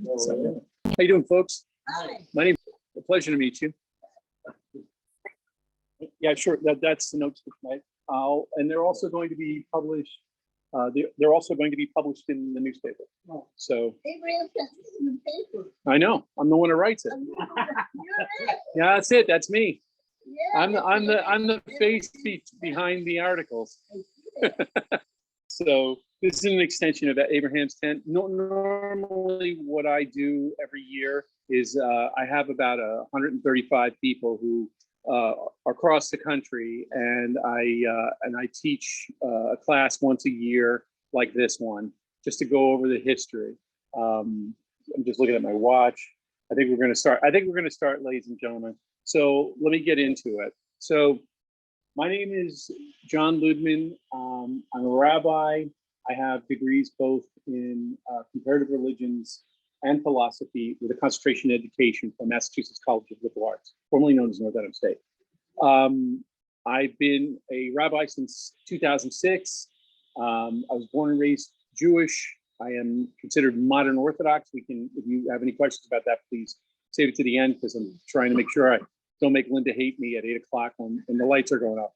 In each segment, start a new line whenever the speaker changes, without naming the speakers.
So, how you doing, folks?
Hi.
My name. A pleasure to meet you. Yeah, sure. That's the notes for tonight. And they're also going to be published. They're also going to be published in the newspaper. So
Abraham sent this in the paper.
I know I'm the one who writes it.
You're it.
Yeah, that's it. That's me.
Yeah,
I'm the face behind the articles. So this is an extension of Abraham's tent. Normally, what I do every year is I have about 135 people who are across the country, and I teach a class once a year like this one, just to go over the history. I'm just looking at my watch. I think we're going to start, ladies and gentlemen. So let me get into it. So my name is John Ludman. I'm a rabbi. I have degrees both in comparative religions and philosophy with a concentration in education from Massachusetts College of Liberal Arts, formerly known as North Dedham State. I've been a rabbi since 2006. I was born and raised Jewish. I am considered modern Orthodox. If you have any questions about that, please save it to the end, because I'm trying to make sure I don't make Linda hate me at 8 o'clock when the lights are going up.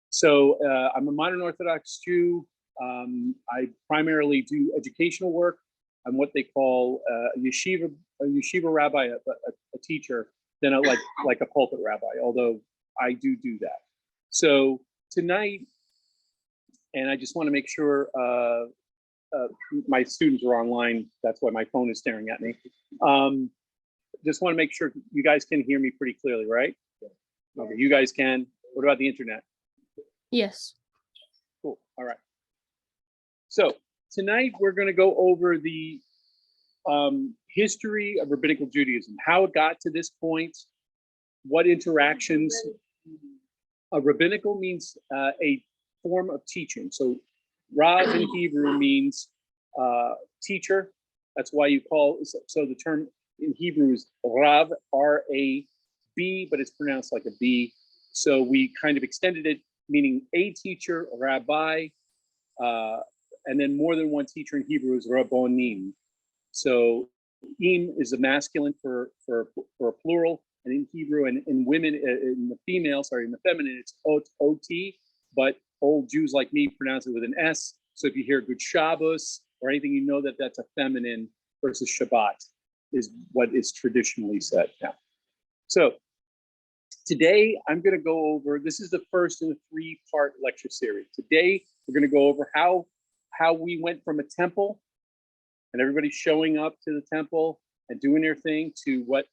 So I'm a modern Orthodox Jew. I primarily do educational work. I'm what they call a yeshiva rabbi, a teacher, than like a pulpit rabbi, although I do that. So tonight, and I just want to make sure my students are online. That's why my phone is staring at me. Just want to make sure you guys can hear me pretty clearly, right? Okay, you guys can. What about the internet?
Yes.
Cool. All right. So tonight we're going to go over the history of Rabbinical Judaism, how it got to this point, what interactions. Rabbinical means a form of teaching. So Rav in Hebrew means teacher. That's why you call, so the term in Hebrew is Rav, R-A-B, but it's pronounced like a B. So we kind of extended it, meaning a teacher, rabbi, and then more than one teacher in Hebrew is rabbonim. So im is a masculine for a plural, and in Hebrew and in women, in the feminine, it's ot, but old Jews like me pronounce it with an S. So if you hear Good Shabbos or anything, you know that that's a feminine versus Shabbat is what is traditionally said now. So today I'm going to go over, this is the first in a 3-part lecture series. Today we're going to go over how we went from a temple and everybody showing up to the temple and doing their thing to what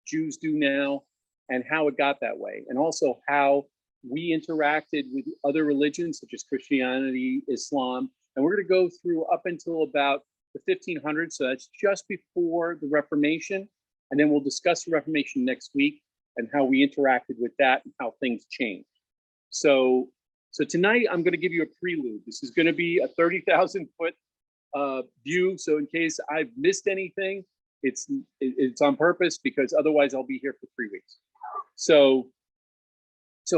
Jews do now, and how it got that way, and also how we interacted with other religions such as Christianity, Islam, and we're going to go through up until about the 1500s, so that's just before the Reformation, and then we'll discuss the Reformation next week and how we interacted with that and how things changed. So tonight I'm going to give you a prelude. This is going to be a 30,000 foot view, so in case I've missed anything, it's on purpose, because otherwise I'll be here for 3 weeks. So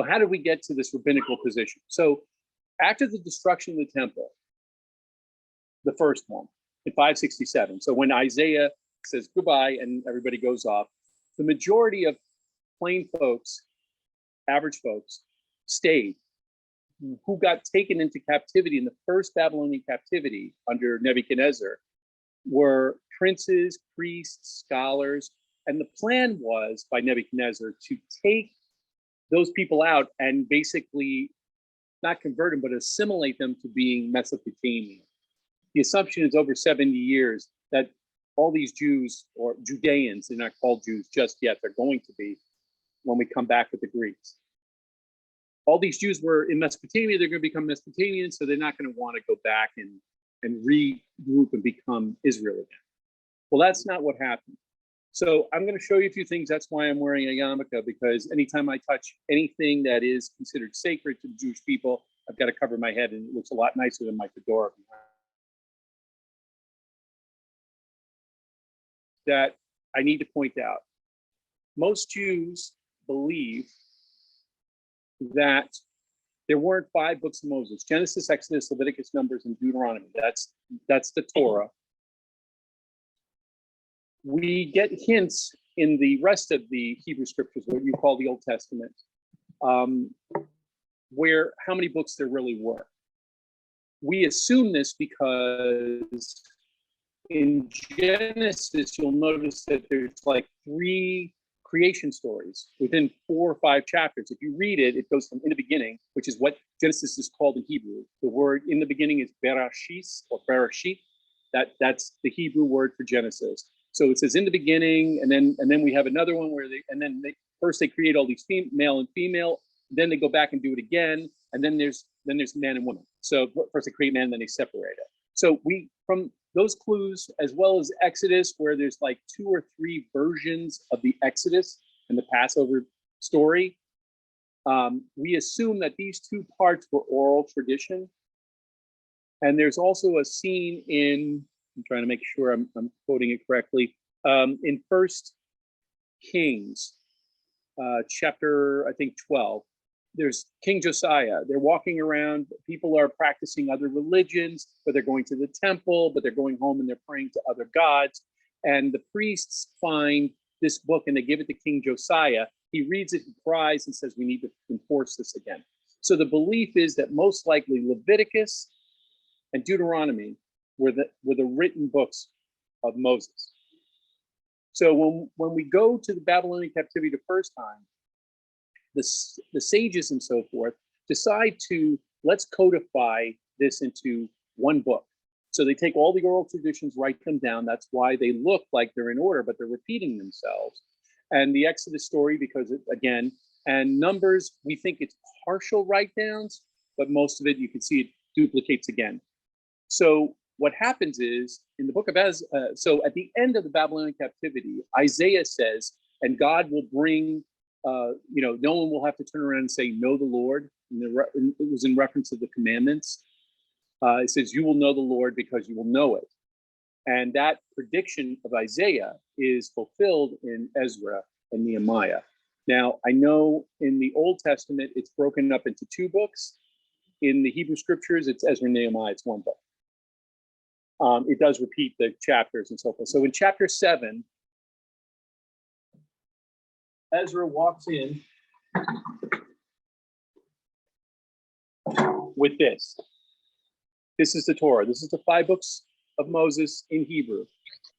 how did we get to this rabbinical position? So after the destruction of the temple, the first one in 567, so when Isaiah says goodbye and everybody goes off, the majority of plain folks, average folks, stayed. Who got taken into captivity in the first Babylonian captivity under Nebuchadnezzar were princes, priests, scholars, and the plan was by Nebuchadnezzar to take those people out and basically not convert them, but assimilate them to being Mesopotamian. The assumption is over 70 years that all these Jews, or Judeans, they're not called Jews just yet, they're going to be when we come back with the Greeks. All these Jews were in Mesopotamia, they're going to become Mesopotamians, so they're not going to want to go back and regroup and become Israel again. Well, that's not what happened. So I'm going to show you a few things. That's why I'm wearing a yarmulke, because anytime I touch anything that is considered sacred to the Jewish people, I've got to cover my head, and it looks a lot nicer than my fedora that I need to point out. Most Jews believe that there weren't 5 books of Moses: Genesis, Exodus, Leviticus, Numbers, and Deuteronomy. That's the Torah. we get hints in the rest of the Hebrew scriptures, what you call the Old Testament, where how many books there really were. We assume this because in Genesis, you'll notice that there's like 3 creation stories within 4 or 5 chapters. If you read it, it goes from in the beginning, which is what Genesis is called in Hebrew. The word in the beginning is berashis or bereshit. That's the Hebrew word for Genesis. So it says in the beginning, and then we have another one where they first they create all these male and female, then they go back and do it again, and then there's man and woman. So first they create man, then they separate it. So we from those clues, as well as Exodus, where there's like 2 or 3 versions of the Exodus and the Passover story, we assume that these 2 parts were oral tradition. And there's also a scene in, I'm trying to make sure I'm quoting it correctly, in First Kings, chapter, I think 12. There's King Josiah. They're walking around. People are practicing other religions, but they're going to the temple, but they're going home and they're praying to other gods. And the priests find this book and they give it to King Josiah. He reads it, he cries, and says, we need to enforce this again. So the belief is that most likely Leviticus and Deuteronomy were the written books of Moses. So when we go to the Babylonian captivity the first time, the sages and so forth decide to let's codify this into one book. So they take all the oral traditions, write them down. That's why they look like they're in order, but they're repeating themselves. And the Exodus story, because again, and Numbers, we think it's partial write-downs, but most of it you can see it duplicates again. So what happens is in the book of so at the end of the Babylonian captivity, Isaiah says, and God will bring no one will have to turn around and say, know the Lord. And it was in reference to the commandments. It says, you will know the Lord because you will know it. And that prediction of Isaiah is fulfilled in Ezra and Nehemiah. Now, I know in the Old Testament, it's broken up into 2 books. In the Hebrew scriptures, it's Ezra and Nehemiah, it's 1 book. It does repeat the chapters and so forth. So in chapter 7, Ezra walks in with this. This is the Torah. This is the 5 books of Moses in Hebrew,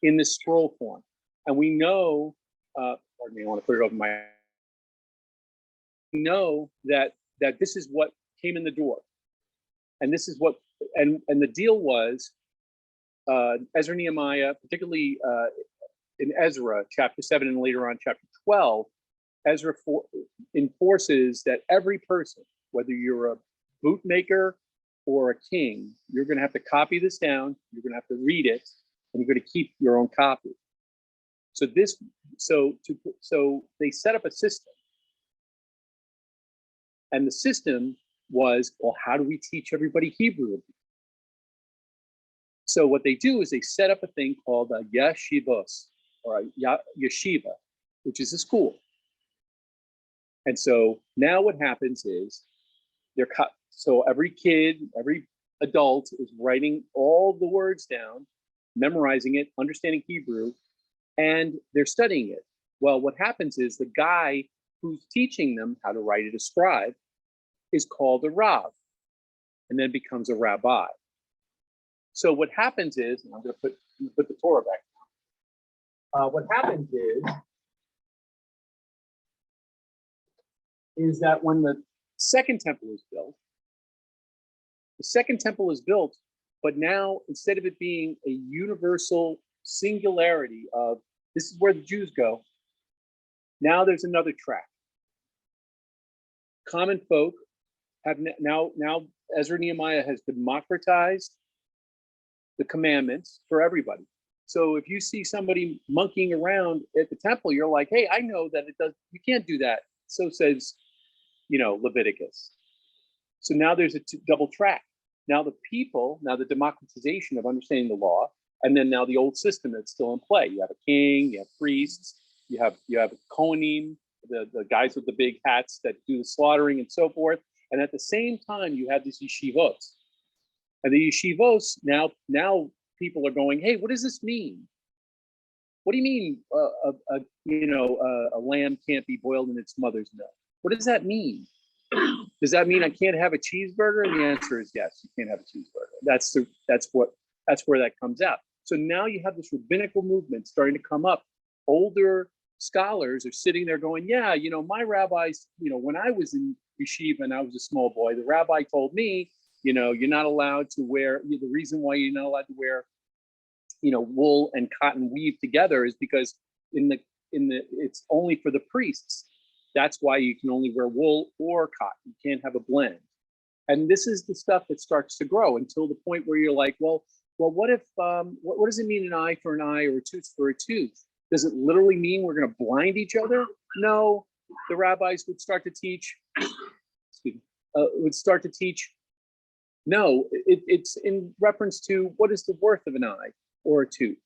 in this scroll form. And we know, pardon me, I want to put it over my. We know that this is what came in the door, and this is what, and the deal was, Ezra, Nehemiah, particularly in Ezra chapter 7 and later on chapter 12. Ezra enforces that every person, whether you're a bootmaker or a king, you're going to have to copy this down, you're going to have to read it, and you're going to keep your own copy. So they set up a system. And the system was, well, how do we teach everybody Hebrew? So what they do is they set up a thing called a yeshivos, or a yeshiva, which is a school. And so now what happens is so every kid, every adult is writing all the words down, memorizing it, understanding Hebrew, and they're studying it. Well, what happens is the guy who's teaching them how to write it, a scribe, is called a Rav, and then becomes a rabbi. So what happens is, and I'm going to put the Torah back now. What happens is that when the second temple is built, but now instead of it being a universal singularity of this is where the Jews go, now there's another track. Common folk have now Ezra Nehemiah has democratized the commandments for everybody. So if you see somebody monkeying around at the temple, you're like, hey, I know that you can't do that. So says, Leviticus. So now there's a double track. Now the democratization of understanding the law, and then now the old system that's still in play. You have a king, you have priests, you have Kohanim, the guys with the big hats that do the slaughtering and so forth. And at the same time, you have these yeshivos. And the yeshivos, now people are going, hey, what does this mean? What do you mean a lamb can't be boiled in its mother's milk? What does that mean? Does that mean I can't have a cheeseburger? And the answer is yes, you can't have a cheeseburger. That's where that comes out. So now you have this rabbinical movement starting to come up. Older scholars are sitting there going, yeah, my rabbis, when I was in yeshiva and I was a small boy, the rabbi told me, you're not allowed to wear, the reason why you're not allowed to wear, wool and cotton weave together is because it's only for the priests. That's why you can only wear wool or cotton. You can't have a blend. And this is the stuff that starts to grow until the point where you're like, well, what if, what does it mean an eye for an eye or a tooth for a tooth? Does it literally mean we're going to blind each other? No, the rabbis would start to teach, no, it's in reference to what is the worth of an eye or a tooth.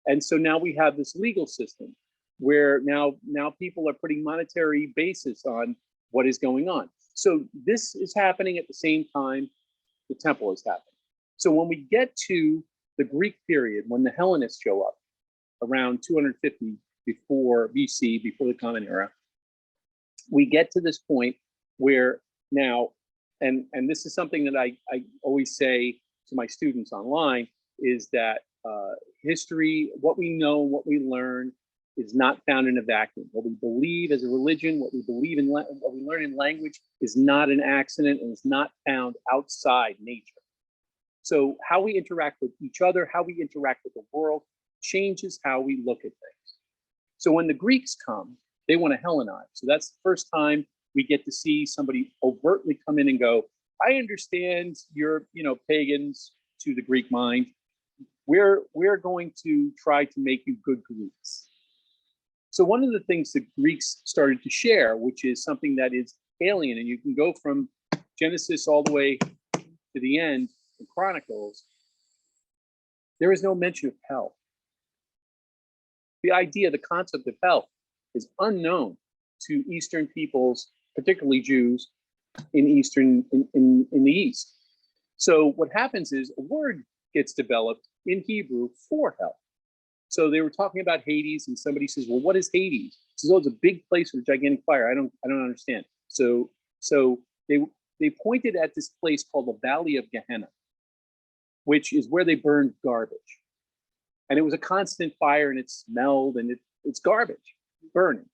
And so now we have this legal system where now people are putting monetary basis on what is going on. So this is happening at the same time the temple is happening. So when we get to the Greek period, when the Hellenists show up around 250 before BC, before the Common Era, we get to this point where now, and this is something that I always say to my students online, is that history, what we know, what we learn, is not found in a vacuum. What we believe as a religion, what we believe in, what we learn in language is not an accident and is not found outside nature. So how we interact with each other, how we interact with the world changes how we look at things. So when the Greeks come, they want to Hellenize. So that's the first time we get to see somebody overtly come in and go, I understand you're, pagans to the Greek mind. We're going to try to make you good Greeks. So one of the things the Greeks started to share, which is something that is alien, and you can go from Genesis all the way to the end in Chronicles, there is no mention of hell. The idea, the concept of hell is unknown to Eastern peoples, particularly Jews in the East. So what happens is a word gets developed in Hebrew for hell. So they were talking about Hades, and somebody says, well, what is Hades? He says, oh, it's a big place with a gigantic fire. I don't understand. So they pointed at this place called the Valley of Gehenna, which is where they burned garbage. And it was a constant fire, and it smelled, and it's garbage burning.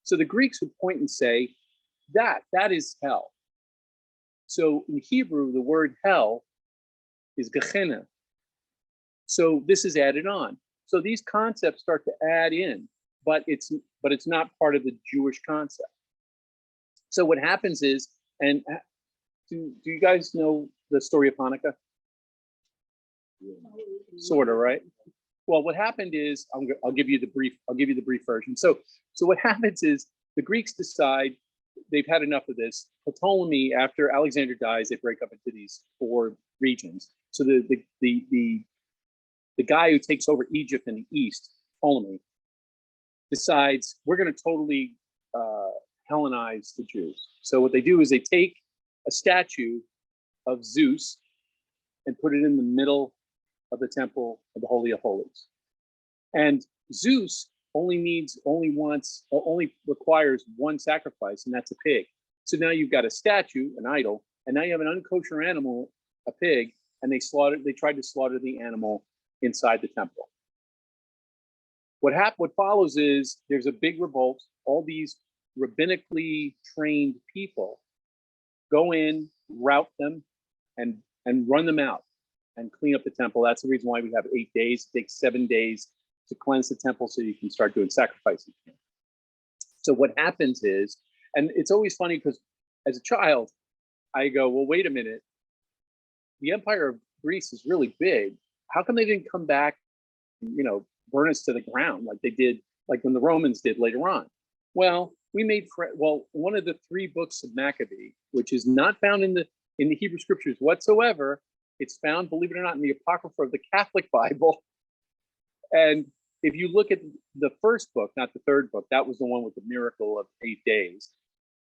So the Greeks would point and say, that is hell. So in Hebrew, the word hell is Gehenna. So this is added on. So these concepts start to add in, but it's not part of the Jewish concept. So what happens is, and do you guys know the story of Hanukkah? Sort of, right? Well, what happened is, I'll give you the brief version. So what happens is the Greeks decide they've had enough of this. Ptolemy, after Alexander dies, they break up into these 4 regions. So the guy who takes over Egypt in the east, Ptolemy, decides we're going to totally Hellenize the Jews. So what they do is they take a statue of Zeus and put it in the middle of the temple of the Holy of Holies. And Zeus only requires one sacrifice, and that's a pig. So now you've got a statue, an idol, and now you have an unkosher animal, a pig, and they tried to slaughter the animal inside the temple. What follows is there's a big revolt. All these rabbinically trained people go in, rout them, and run them out and clean up the temple. That's the reason why we have 8 days. It takes 7 days to cleanse the temple so you can start doing sacrifices. So what happens is, and it's always funny because as a child, I go, well, wait a minute. The Empire of Greece is really big. How come they didn't come back, burn us to the ground like they did, like when the Romans did later on? Well, one of the 3 books of Maccabee, which is not found in the Hebrew scriptures whatsoever, it's found, believe it or not, in the Apocrypha of the Catholic Bible. And if you look at the first book, not the third book, that was the one with the miracle of 8 days.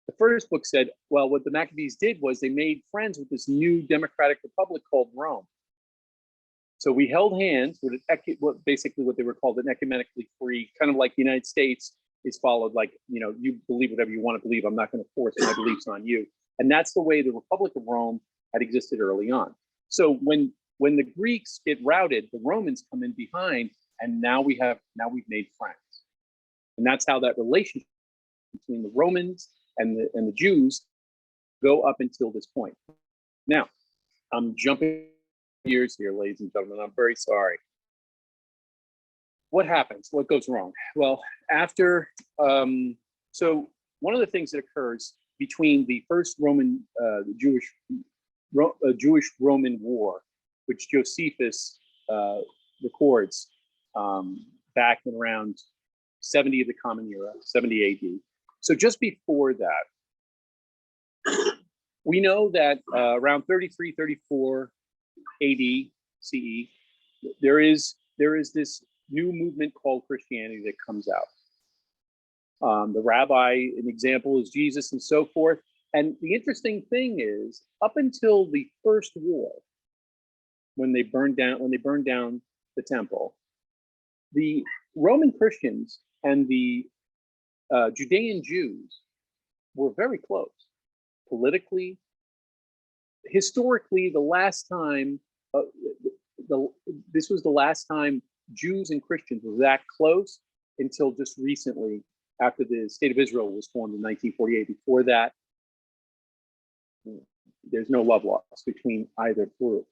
The first book said, well, what the Maccabees did was they made friends with this new democratic republic called Rome. So we held hands with basically what they were called an ecumenically free, kind of like the United States is followed, like, you believe whatever you want to believe. I'm not going to force my beliefs on you. And that's the way the Republic of Rome had existed early on. So when the Greeks get routed, the Romans come in behind, and now we've made friends. And that's how that relationship between the Romans and the Jews go up until this point. Now, I'm jumping gears here, ladies and gentlemen. I'm very sorry. What happens? What goes wrong? Well, after, so one of the things that occurs between the first Jewish-Roman War, which Josephus records back in around 70 of the Common Era, 70 AD. So just before that, we know that around 33, 34 AD CE, there is this new movement called Christianity that comes out. The rabbi, an example is Jesus and so forth. And the interesting thing is, up until the first war, when they burned down the temple, the Roman Christians and the Judean Jews were very close politically. Historically, the last time this was the last time Jews and Christians were that close, until just recently, after the state of Israel was formed in 1948. Before that, there's no love lost between either group,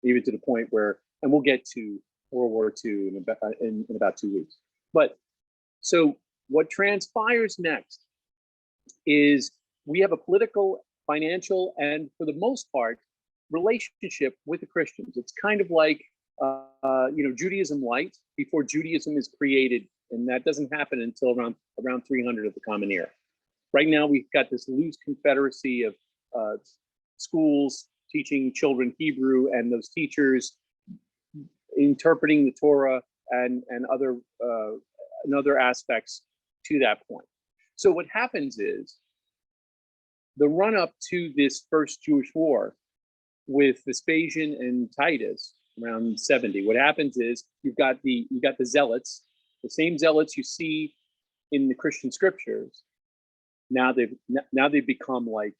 even to the point where, and we'll get to World War II in about 2 weeks. But so what transpires next is we have a political, financial, and for the most part, relationship with the Christians. It's kind of like Judaism light before Judaism is created, and that doesn't happen until around 300 of the Common Era. Right now, we've got this loose confederacy of schools teaching children Hebrew, and those teachers interpreting the Torah and other aspects to that point. So what happens is the run up to this first Jewish war with Vespasian and Titus around 70. What happens is you've got the zealots, the same zealots you see in the Christian scriptures. Now they've become, like,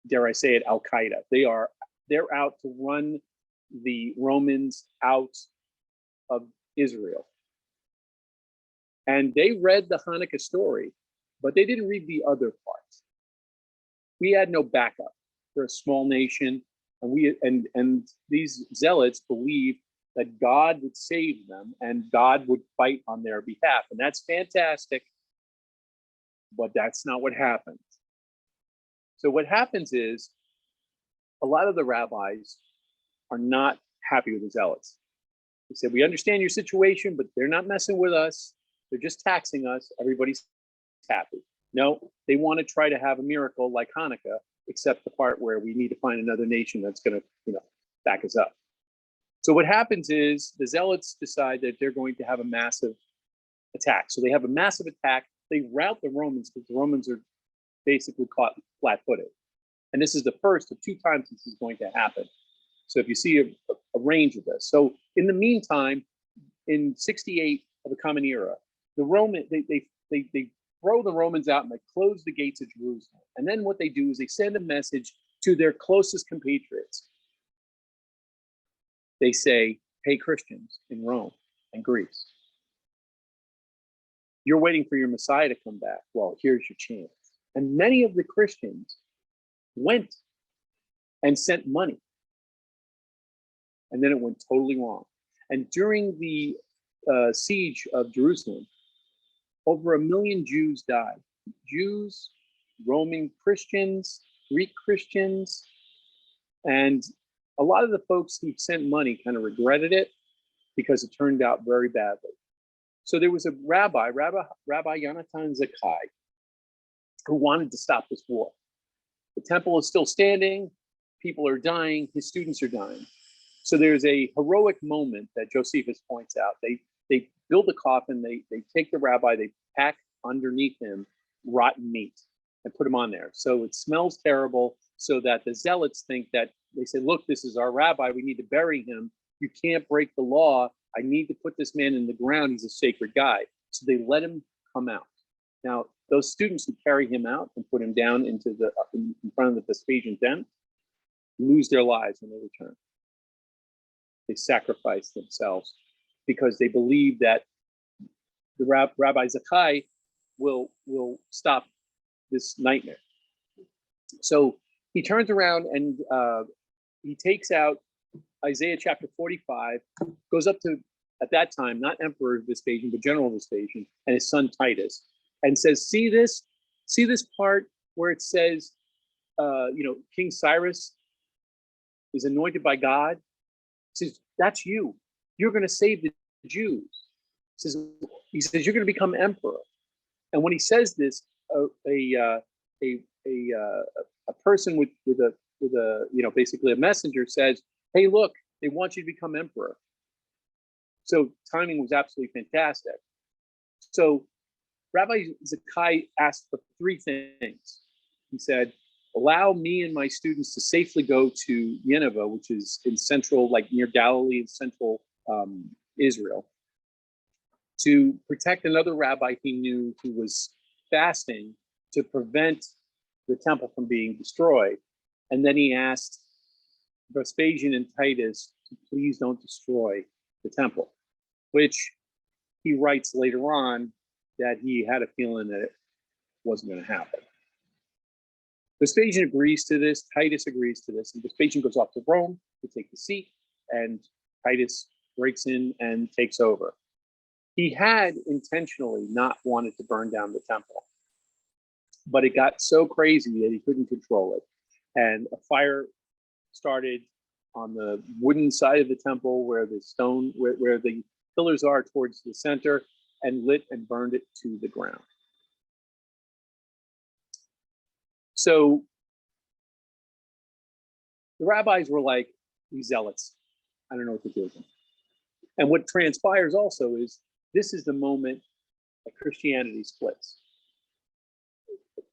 dare I say it, Al Qaeda. They're out to run the Romans out of Israel. And they read the Hanukkah story, but they didn't read the other parts. We had no backup. We're a small nation, and these zealots believed that God would save them and God would fight on their behalf. And that's fantastic, but that's not what happens. So what happens is a lot of the rabbis are not happy with the zealots. They said, we understand your situation, but they're not messing with us. They're just taxing us. Everybody's happy. No, they want to try to have a miracle like Hanukkah, except the part where we need to find another nation that's going to, back us up. So what happens is the zealots decide that they're going to have a massive attack. So they have a massive attack. They rout the Romans because the Romans are basically caught flat-footed. And this is the first of 2 times this is going to happen. So if you see a range of this. So in the meantime, in 68 of the Common Era, the Roman they throw the Romans out and they close the gates of Jerusalem. And then what they do is they send a message to their closest compatriots. They say, hey, Christians in Rome and Greece, you're waiting for your Messiah to come back. Well, here's your chance. And many of the Christians went and sent money. And then it went totally wrong. And during the siege of Jerusalem, over 1 million Jews died. Jews, Roman Christians, Greek Christians, and a lot of the folks who sent money kind of regretted it because it turned out very badly. So there was a Rabbi Yonatan Zakkai, who wanted to stop this war. The temple is still standing, people are dying, his students are dying. So there's a heroic moment that Josephus points out. They build a coffin, they take the rabbi, they pack underneath him rotten meat and put him on there. So it smells terrible, so that the zealots think that, they say, look, this is our rabbi, we need to bury him You can't break the law. I need to put this man in the ground. He's a sacred guy. So they let him come out. Now, those students who carry him out and put him down into the in front of the Vespasian tent lose their lives when they return. They sacrifice themselves because they believe that the Rabbi Zakkai will stop this nightmare. So he turns around and he takes out Isaiah chapter 45, goes up to, at that time, not Emperor Vespasian, but General Vespasian, and his son Titus, and says, see this part where it says, King Cyrus is anointed by God? He says, that's you. You're going to save the Jews. He says, you're going to become emperor. And when he says this, a person with a basically a messenger says, hey, look, they want you to become emperor. So timing was absolutely fantastic. So Rabbi Zakkai asked for three things. He said, allow me and my students to safely go to Nineveh, which is in central, like near Galilee, in central Israel, to protect another rabbi he knew who was fasting to prevent the temple from being destroyed. And then he asked Vespasian and Titus to please don't destroy the temple, which he writes later on that he had a feeling that it wasn't going to happen. Vespasian agrees to this, Titus agrees to this, and Vespasian goes off to Rome to take the seat, and Titus breaks in and takes over. He had intentionally not wanted to burn down the temple, but it got so crazy that he couldn't control it. And a fire started on the wooden side of the temple where the stone, where the pillars are towards the center, and lit and burned it to the ground. So the rabbis were like, these zealots, I don't know what to do with them. And what transpires also is this is the moment that Christianity splits.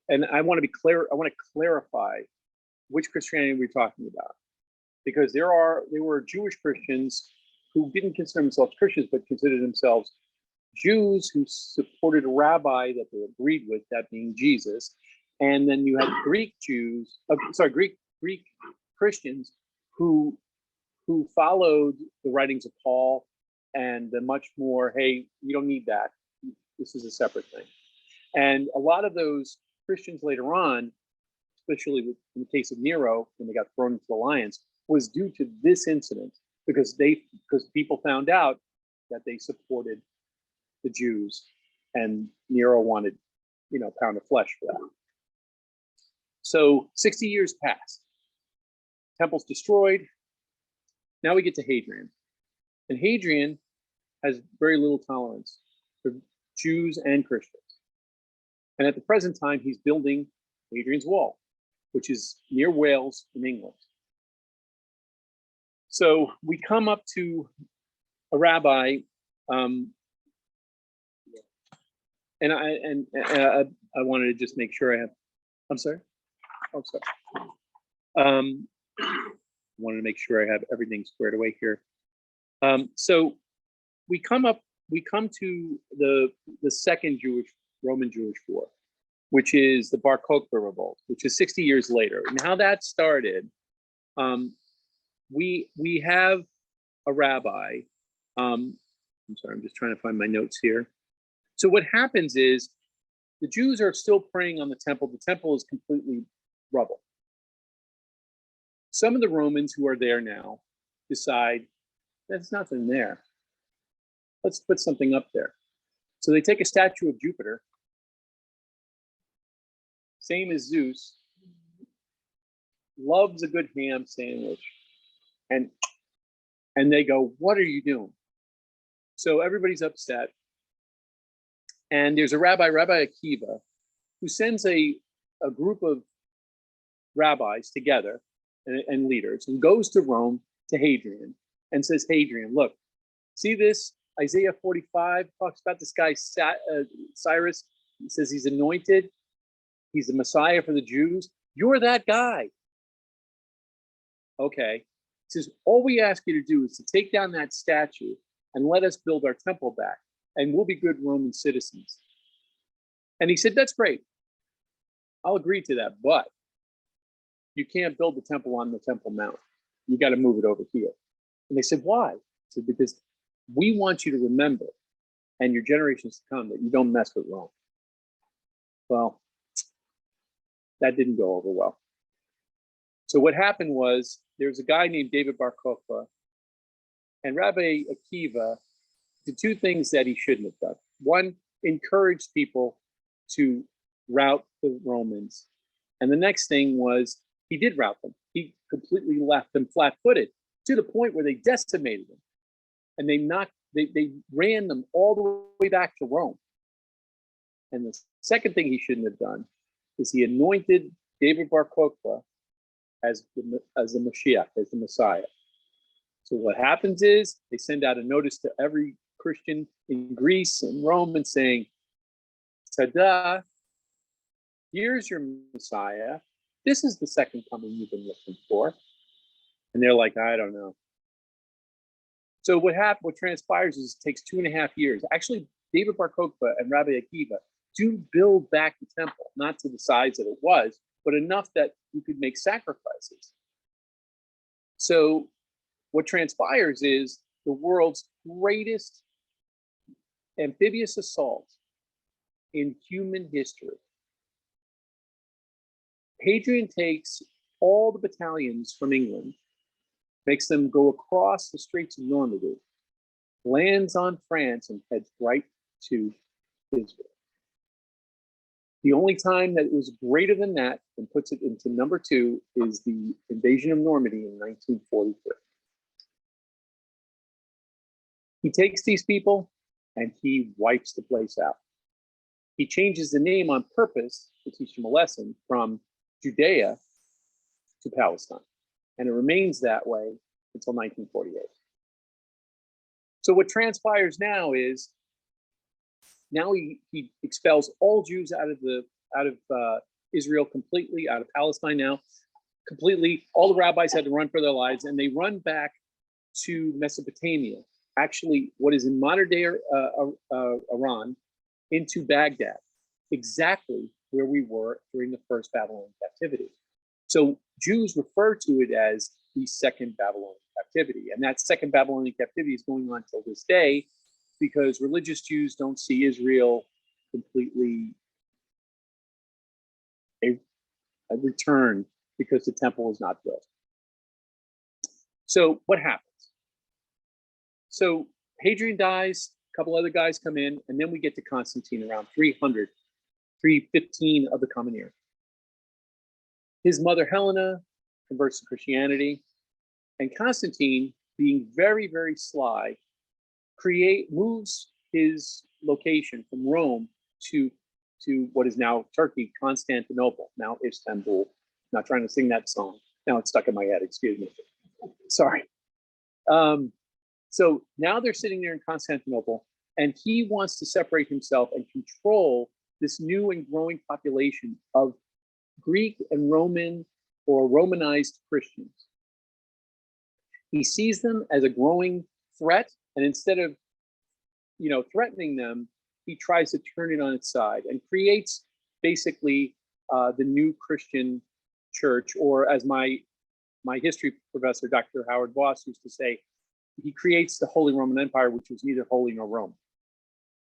And I want to be clear, I want to clarify which Christianity we're talking about. Because there were Jewish Christians who didn't consider themselves Christians, but considered themselves Jews who supported a rabbi that they agreed with, that being Jesus. And then you had Greek Christians who followed the writings of Paul and the much more, hey, you don't need that. This is a separate thing. And a lot of those Christians later on, especially in the case of Nero, when they got thrown into the lions, was due to this incident because people found out that they supported the Jews, and Nero wanted, pound of flesh for that. So 60 years passed. Temple's destroyed. Now we get to Hadrian. And Hadrian has very little tolerance for Jews and Christians. And at the present time, he's building Hadrian's Wall, which is near Wales in England. So we come up to a rabbi, and I wanted to just make sure I have. I'm sorry. Oh, sorry. Wanted to make sure I have everything squared away here. So we come to the second Roman Jewish War, which is the Bar Kokhba revolt, which is 60 years later. And how that started, we have a rabbi. I'm sorry, I'm just trying to find my notes here. So what happens is the Jews are still praying on the temple. The temple is completely rubble. Some of the Romans who are there now decide there's nothing there. Let's put something up there. So they take a statue of Jupiter, same as Zeus, loves a good ham sandwich, and they go, what are you doing? So everybody's upset. And there's a Rabbi Akiva, who sends a group of rabbis together and leaders and goes to Rome to Hadrian and says, Hadrian, look, see this? Isaiah 45 talks about this guy, Cyrus. He says he's anointed. He's the Messiah for the Jews. You're that guy. Okay. He says, all we ask you to do is to take down that statue and let us build our temple back, and we'll be good Roman citizens. And he said, that's great. I'll agree to that, but you can't build the temple on the Temple Mount. You got to move it over here. And they said, why? He said, because we want you to remember, and your generations to come, that you don't mess with Rome. Well, that didn't go over well. So what happened was, there's a guy named David Bar Kokhba, and Rabbi Akiva did two things that he shouldn't have done. One, encouraged people to rout the Romans. And the next thing was, he did rout them. He completely left them flat-footed to the point where they decimated them. And they ran them all the way back to Rome. And the second thing he shouldn't have done is he anointed David Bar Kokhba as the Mashiach, as the Messiah. So what happens is they send out a notice to every Christian in Greece and Rome and saying, ta-da, here's your Messiah. This is the second coming you've been looking for. And they're like, I don't know. So what transpires is it takes 2.5 years. Actually, David Bar Kokhba and Rabbi Akiva do build back the temple, not to the size that it was, but enough that you could make sacrifices. So what transpires is the world's greatest amphibious assault in human history. Hadrian takes all the battalions from England, makes them go across the Straits of Normandy, lands on France, and heads right to Israel. The only time that it was greater than that and puts it into number 2 is the invasion of Normandy in 1943. He takes these people and he wipes the place out. He changes the name on purpose to teach them a lesson from Judea to Palestine. And it remains that way until 1948. So what transpires now is, now he expels all Jews out of Israel completely, out of Palestine now, completely. All the rabbis had to run for their lives, and they run back to Mesopotamia, actually what is in modern day Iran, into Baghdad, exactly where we were during the first Babylonian captivity. So Jews refer to it as the second Babylonian captivity, and that second Babylonian captivity is going on till this day, because religious Jews don't see Israel completely a return because the temple is not built. So what happens? So Hadrian dies, a couple other guys come in, and then we get to Constantine around 315 of the Common Era. His mother Helena converts to Christianity, and Constantine, being very, very sly, moves his location from Rome to what is now Turkey, Constantinople, now Istanbul. Not trying to sing that song. Now it's stuck in my head, excuse me. Sorry. So now they're sitting there in Constantinople, and he wants to separate himself and control this new and growing population of Greek and Roman or Romanized Christians. He sees them as a growing threat, and instead of threatening them, he tries to turn it on its side and creates basically the new Christian church, or as my history professor, Dr. Howard Voss, used to say, he creates the Holy Roman Empire, which was neither holy nor Roman.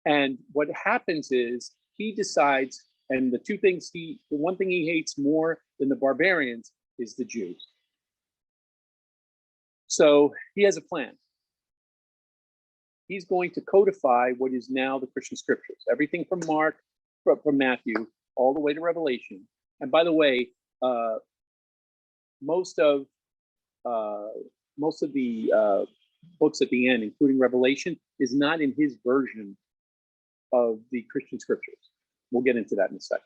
And what happens is he decides, and the one thing he hates more than the barbarians is the Jews. So he has a plan. He's going to codify what is now the Christian scriptures, everything from Matthew, all the way to Revelation. And by the way, most of the books at the end, including Revelation, is not in his version of the Christian scriptures. We'll get into that in a second.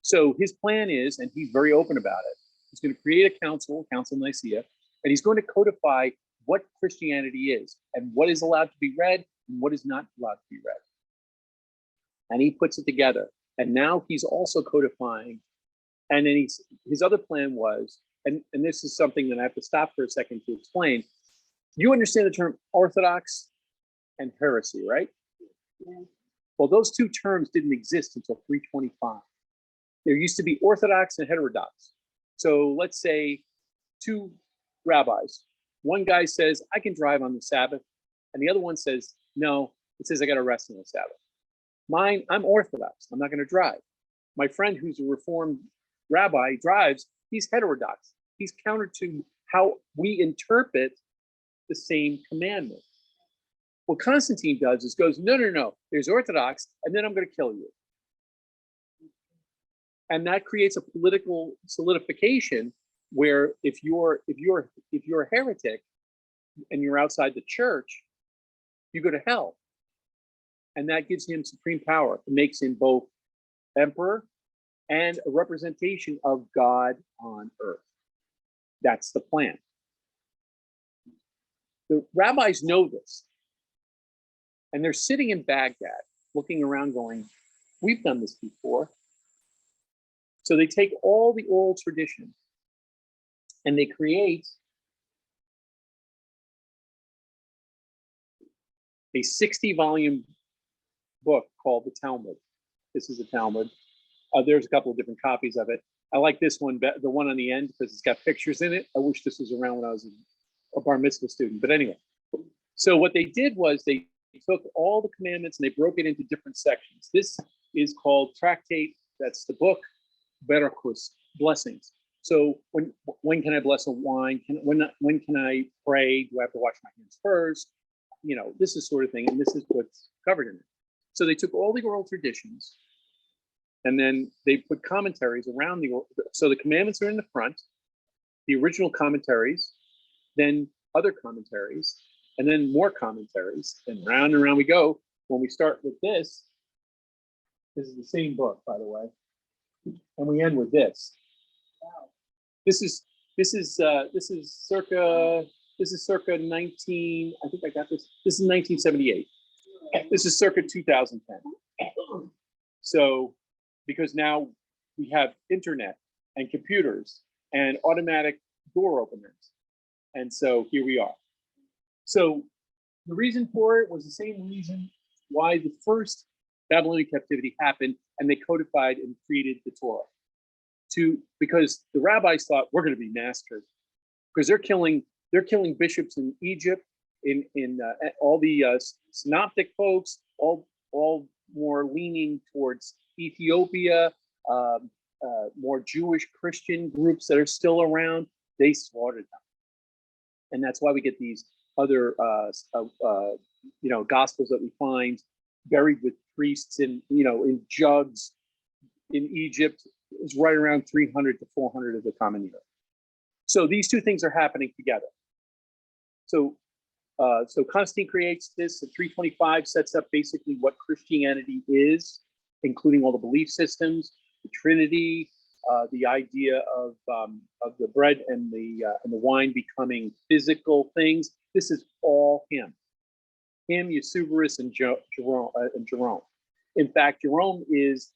So his plan is, and he's very open about it, he's going to create a Council of Nicaea, and he's going to codify what Christianity is and what is allowed to be read and what is not allowed to be read. And he puts it together. And now he's also codifying. And then his other plan was, and this is something that I have to stop for a second to explain. You understand the term Orthodox and heresy, right?
Yeah.
Well, those two terms didn't exist until 325. There used to be Orthodox and heterodox. So let's say two rabbis. One guy says, I can drive on the Sabbath. And the other one says, no, it says I got to rest on the Sabbath. Mine, I'm Orthodox. I'm not going to drive. My friend who's a Reformed rabbi drives, he's heterodox. He's counter to how we interpret the same commandment. What Constantine does is goes, no, there's Orthodox, and then I'm going to kill you. And that creates a political solidification where if you're a heretic and you're outside the church, you go to hell. And that gives him supreme power. It makes him both emperor and a representation of God on earth. That's the plan. The rabbis know this. And they're sitting in Baghdad, looking around going, we've done this before. So they take all the oral traditions and they create a 60-volume book called the Talmud. This is the Talmud. There's a couple of different copies of it. I like this one, the one on the end, because it's got pictures in it. I wish this was around when I was a bar mitzvah student. But anyway, so what they did was they took all the commandments and they broke it into different sections. This is called Tractate. That's the book, Berachos, blessings. So when can I bless a wine? When can I pray? Do I have to wash my hands first? You know, this is sort of thing, and this is what's covered in it. So they took all the oral traditions, and then they put commentaries around so the commandments are in the front, the original commentaries, then other commentaries, and then more commentaries, and round and round we go. When we start with this is the same book, by the way, and we end with this. Wow. This is circa 19. I think I got this. This is 1978. This is circa 2010. So, because now we have internet and computers and automatic door openers, and so here we are. So the reason for it was the same reason why the first Babylonian captivity happened, and they codified and created the Torah. Because the rabbis thought we're going to be massacred because they're killing bishops in Egypt, in all the synoptic folks, all more leaning towards Ethiopia, more Jewish Christian groups that are still around. They slaughtered them, and that's why we get these other gospels that we find buried with priests in jugs in Egypt. Is right around 300 to 400 of the common era. So these two things are happening together. So Constantine creates this at 325, sets up basically what Christianity is, including all the belief systems, the Trinity, the idea of the bread and the wine becoming physical things. This is all him, Eusebius, and Jerome. In fact, Jerome is,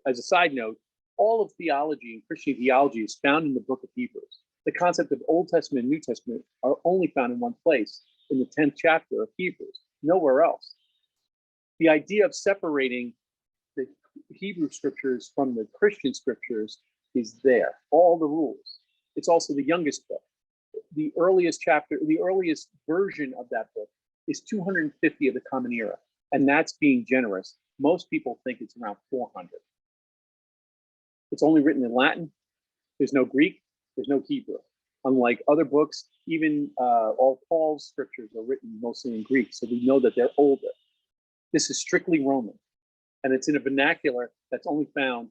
as a side note, all of theology and Christian theology is found in the book of Hebrews. The concept of Old Testament and New Testament are only found in one place, in the 10th chapter of Hebrews, nowhere else. The idea of separating the Hebrew scriptures from the Christian scriptures is there, all the rules. It's also the youngest book. The earliest version of that book is 250 of the Common Era, and that's being generous. Most people think it's around 400. It's only written in Latin. There's no Greek. There's no Hebrew. Unlike other books, even all Paul's scriptures are written mostly in Greek, so we know that they're older. This is strictly Roman, and it's in a vernacular that's only found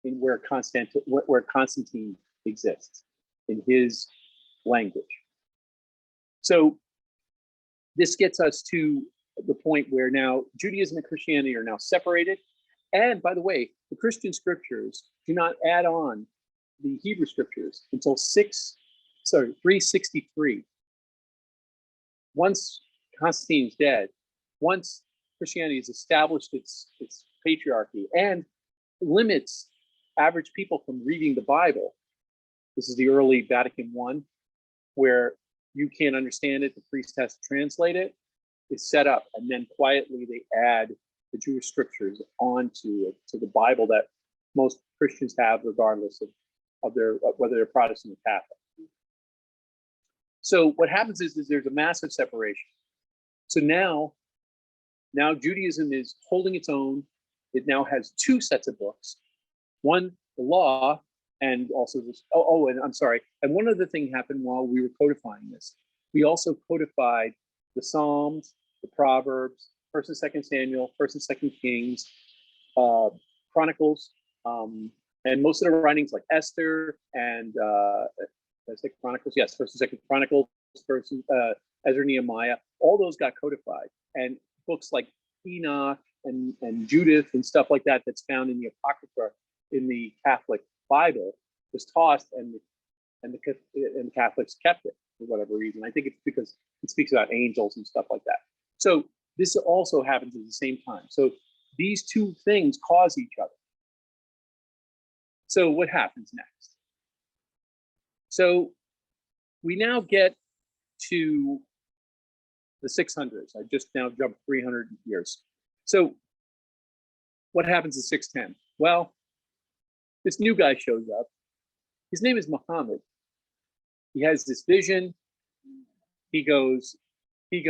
in where Constantine exists, in his language. So this gets us to the point where now Judaism and Christianity are now separated. And by the way, the Christian scriptures do not add on the Hebrew scriptures until 363. Once Constantine's dead, once Christianity has established its patriarchy and limits average people from reading the Bible, This is the early Vatican I, where you can't understand it, the priest has to translate it. It's set up, and then quietly they add the Jewish scriptures onto it, to the Bible that most Christians have, regardless of whether they're Protestant or Catholic. So what happens is there's a massive separation. So now Judaism is holding its own. It now has two sets of books. One, the law, and also this. And I'm sorry. And one other thing happened while we were codifying this. We also codified the Psalms, the Proverbs, First and Second Samuel, First and Second Kings, Chronicles, and most of the writings like Esther and did I say Chronicles? Yes, First and Second Chronicles, First Ezra, Nehemiah. All those got codified, and books like Enoch and Judith and stuff like that that's found in the Apocrypha in the Catholic Bible was tossed, and the Catholics kept it for whatever reason. I think it's because it speaks about angels and stuff like that. So this also happens at the same time. So these two things cause each other. So what happens next? So we now get to the 600s. I just now jumped 300 years. So what happens in 610? Well, this new guy shows up. His name is Muhammad. He has this vision. He goes, he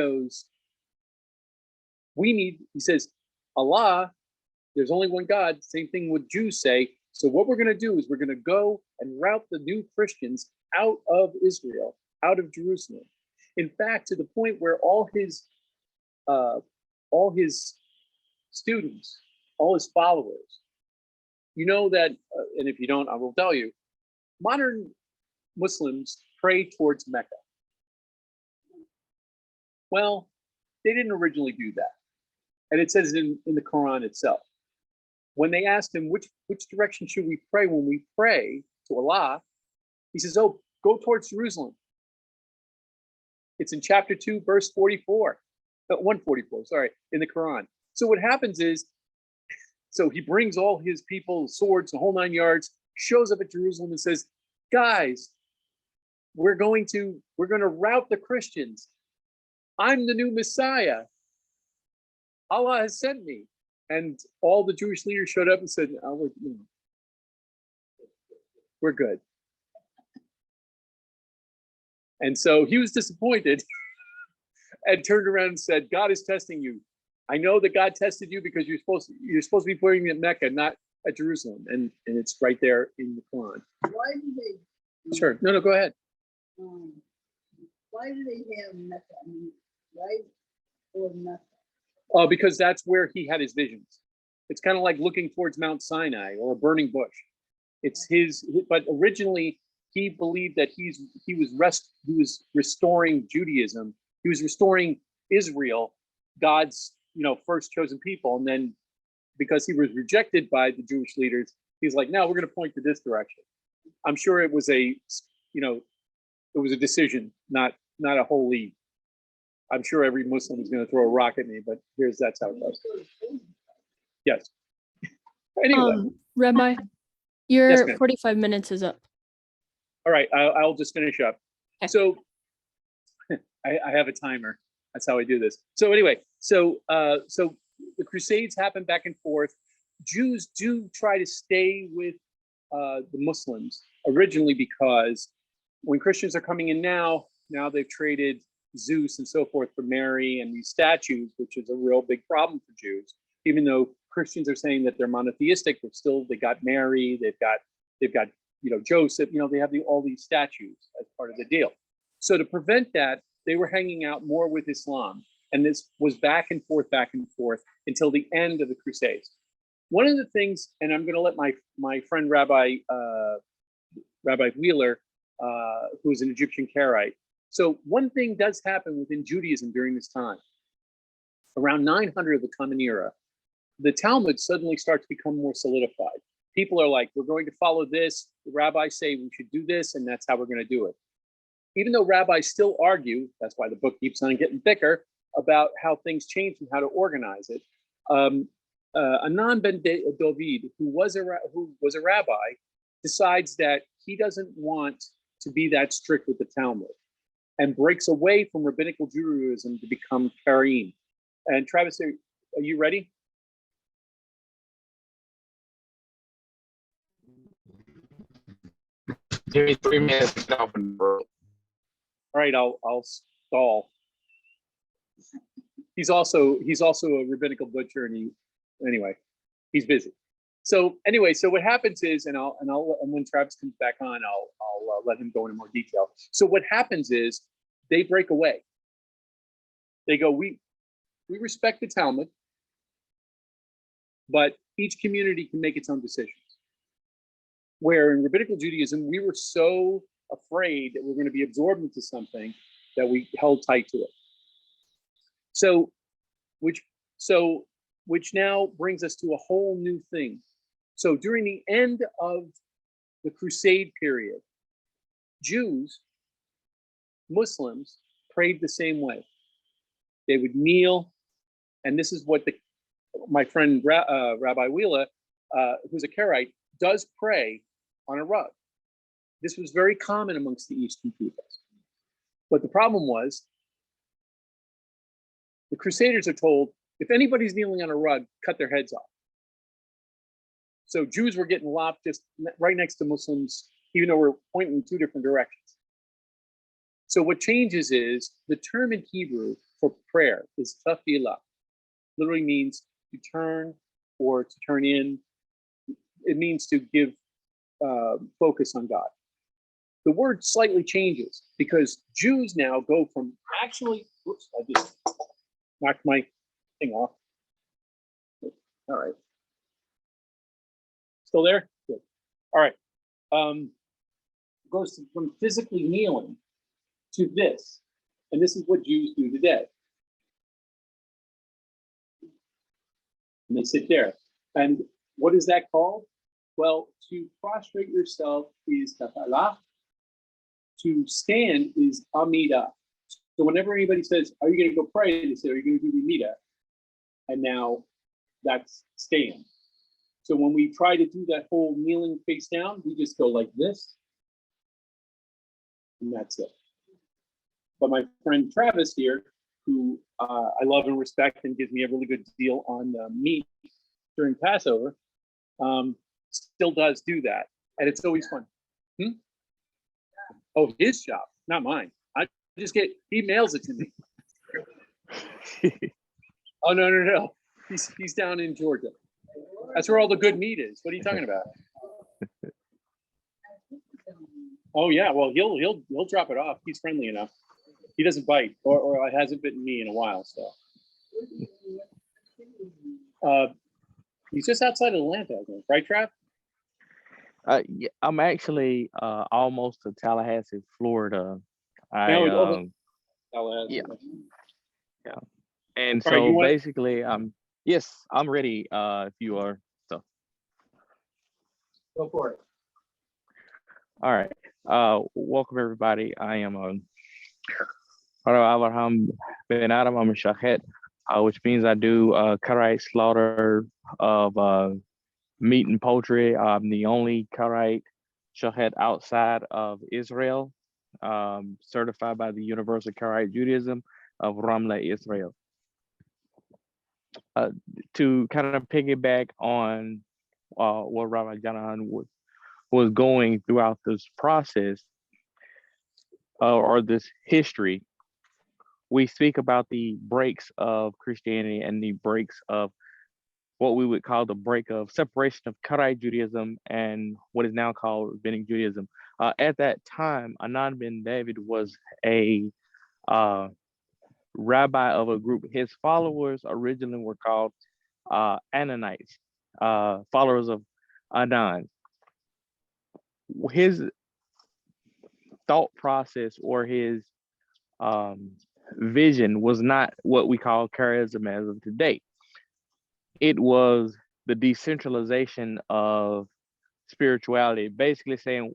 says, Allah, there's only one God. Same thing what Jews say. So what we're going to do is we're going to go and route the new Christians out of Israel, out of Jerusalem. In fact, to the point where all his students, all his followers, you know that, and if you don't, I will tell you, modern Muslims pray towards Mecca. Well, they didn't originally do that. And it says in the Quran itself. When they asked him, which direction should we pray when we pray to Allah? He says, oh, go towards Jerusalem. It's in chapter 2, verse 44, 144, sorry, in the Quran. So what happens is, so he brings all his people, swords, the whole 9 yards, shows up at Jerusalem and says, guys, we're going to rout the Christians. I'm the new Messiah. Allah has sent me. And all the Jewish leaders showed up and said, oh, we're good. And so he was disappointed and turned around and said, God is testing you. I know that God tested you because you're supposed to be praying at Mecca, not at Jerusalem. And it's right there in the Quran.
Why do they?
Sure. No, go ahead.
Why do they have Mecca? I mean, right or Mecca?
Oh, because that's where he had his visions. It's kind of like looking towards Mount Sinai or a burning bush. It's but originally he believed that he was restoring Judaism. He was restoring Israel, God's first chosen people. And then because he was rejected by the Jewish leaders, he's like, no, we're going to point to this direction. I'm sure it was a decision, not a holy. I'm sure every Muslim is going to throw a rock at me, but that's how it goes. Yes. Anyway.
Rabbi, your
Yes,
45 minutes is up.
All right, I'll just finish up.
Okay.
So I have a timer. That's how I do this. So anyway, so the Crusades happen back and forth. Jews do try to stay with the Muslims originally because when Christians are coming in now they've traded Zeus and so forth for Mary and these statues, which is a real big problem for Jews. Even though Christians are saying that they're monotheistic, they got Mary, they've got Joseph, they have all these statues as part of the deal. So to prevent that, they were hanging out more with Islam, and this was back and forth until the end of the Crusades. One of the things, and I'm going to let my friend Rabbi Wheeler, who is an Egyptian Karaite. So one thing does happen within Judaism during this time. Around 900 of the Common Era, the Talmud suddenly starts to become more solidified. People are like, we're going to follow this. The rabbis say we should do this, and that's how we're going to do it. Even though rabbis still argue, that's why the book keeps on getting thicker, about how things change and how to organize it. Anan ben David, who was a rabbi, decides that he doesn't want to be that strict with the Talmud and breaks away from rabbinical Judaism to become Karim. And Travis, are you ready?
Give me 3 minutes.
All right, I'll stall. He's also a rabbinical butcher, and he's busy. So anyway, so what happens is, and when Travis comes back on, I'll let him go into more detail. So what happens is they break away. They go, we respect the Talmud, but each community can make its own decisions. Where in rabbinical Judaism, we were so afraid that we're going to be absorbed into something that we held tight to it. So, which now brings us to a whole new thing. So during the end of the Crusade period, Jews, Muslims prayed the same way. They would kneel, and this is what my friend Rabbi Wheeler, who's a Karaite, does pray on a rug. This was very common amongst the Eastern peoples. But the problem was, the Crusaders are told, if anybody's kneeling on a rug, cut their heads off. So Jews were getting lopped just right next to Muslims, even though we're pointing in two different directions. So what changes is, the term in Hebrew for prayer is tefillah. Literally means to turn or to turn in. It means to give focus on God. The word slightly changes because Jews now go from actually, whoops, I just knocked my thing off. All right. Still there? Good. All right. Goes from physically kneeling to this. And this is what Jews do today. And they sit there. And what is that called? Well, to prostrate yourself is tafalah. To stand is amida. So whenever anybody says, are you going to go pray? They say, are you going to do amida? And now that's stand. So when we try to do that whole kneeling face down, we just go like this. And that's it. But my friend Travis here, who I love and respect and gives me a really good deal on meat during Passover, still does do that. And it's always fun. Oh, his shop, not mine. I just he mails it to me. Oh, no. He's down in Georgia. That's where all the good meat is. What are you talking about? Oh yeah, well he'll drop it off. He's friendly enough. He doesn't bite, or hasn't bitten me in a while. So he's just outside of Atlanta, I think. Right, Trav?
Yeah, I'm actually almost to Tallahassee, Florida.
Tallahassee.
Yeah. And
All right,
so basically, yes, I'm ready. If you are, so
go for it.
all right. Welcome everybody. I am Abraham Ben Adam. I'm a shachet, which means I do Karaite slaughter of meat and poultry. I'm the only Karaite shachet outside of Israel, certified by the Universal Karaite Judaism of Ramla, Israel. To kind of piggyback on what Rabbi Janahan was going throughout this process or this history, we speak about the breaks of Christianity and the breaks of what we would call the break of separation of Karaite Judaism and what is now called Rabbinic Judaism. At that time, Anan ben David was a rabbi of a group. His followers originally were called Ananites, followers of Anan. His thought process or his vision was not what we call charism as of today. It was the decentralization of spirituality, basically saying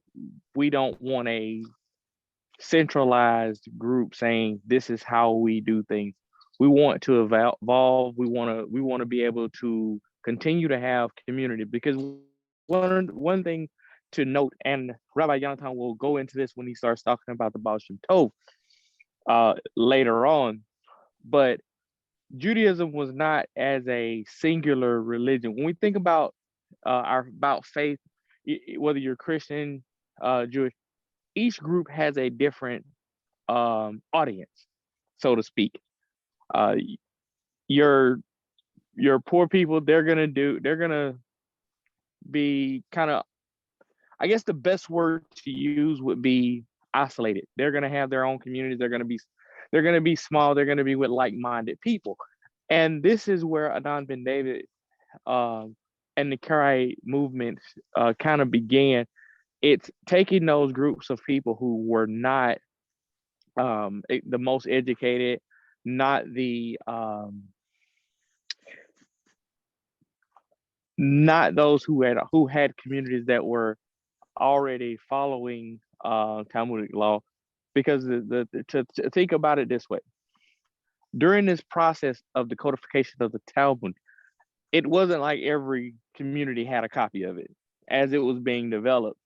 we don't want a centralized group saying this is how we do things. We want to evolve. We want to be able to continue to have community, because one thing to note, and Rabbi Yonatan will go into this when he starts talking about the Baal Shem Tov later on, but Judaism was not as a singular religion. When we think about about faith, whether you're Christian, Jewish, each group has a different audience, so to speak. Your poor people, they're gonna be kind of, I guess the best word to use would be isolated. They're gonna have their own communities. They're gonna be small. They're gonna be with like-minded people, and this is where Adnan ben David and the Karaite movement kind of began. It's taking those groups of people who were not the most educated, not those who had communities that were already following Talmudic law, because to think about it this way, during this process of the codification of the Talmud, it wasn't like every community had a copy of it as it was being developed.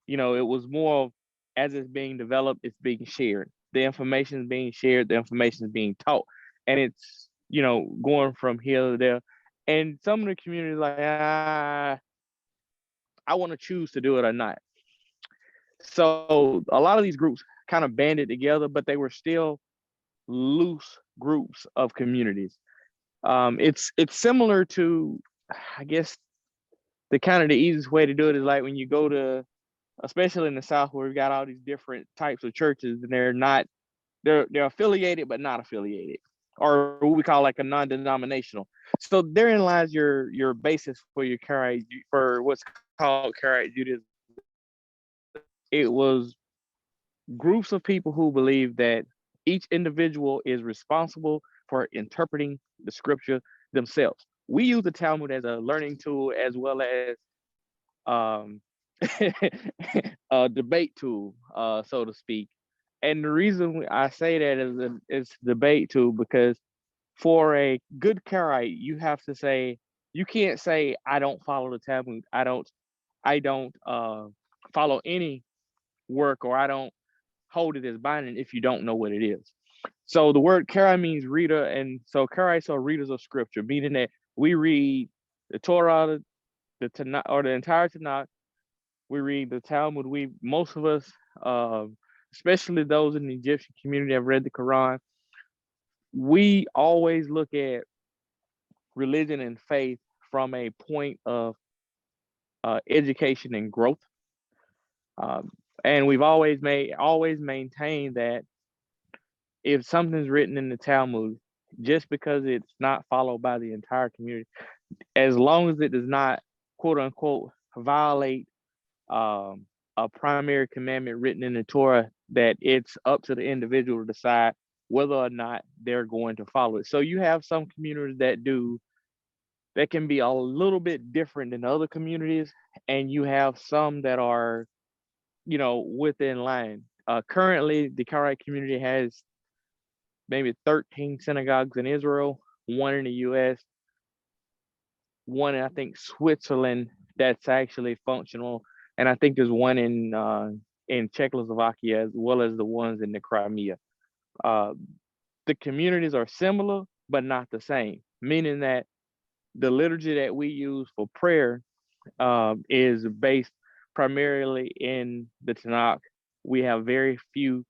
It was more of, as it's being developed, it's being shared. The information is being shared, the information is being taught, and it's going from here to there. And some of the communities like, I want to choose to do it or not. So a lot of these groups kind of banded together, but they were still loose groups of communities. It's similar to, I guess, the easiest way to do it is like when you go to, especially in the South, where we've got all these different types of churches, and they're affiliated but not affiliated, or what we call like a non-denominational. So therein lies your basis for your Karaite, for what's called Karaite Judaism. It was groups of people who believe that each individual is responsible for interpreting the scripture themselves. We use the Talmud as a learning tool as well as a debate tool, so to speak. And the reason I say that is it's debate tool because for a good Karaite, you can't say I don't follow the Talmud. I don't follow any work, or I don't hold it as binding if you don't know what it is. So the word Karaite means reader, and so Karaites are readers of scripture, meaning that we read the Torah, the Tanakh, or the entire Tanakh. We read the Talmud. Most of us, especially those in the Egyptian community, have read the Quran. We always look at religion and faith from a point of education and growth. And we've always maintained that if something's written in the Talmud, just because it's not followed by the entire community, as long as it does not, quote unquote, violate a primary commandment written in the Torah, that it's up to the individual to decide whether or not they're going to follow it. So you have some communities that can be a little bit different than other communities, and you have some that are, within line. Currently, the Karaite community has maybe 13 synagogues in Israel, one in the U.S., one in, I think, Switzerland that's actually functional, and I think there's one in Czechoslovakia, as well as the ones in the Crimea. The communities are similar, but not the same, meaning that the liturgy that we use for prayer is based primarily in the Tanakh. We have very few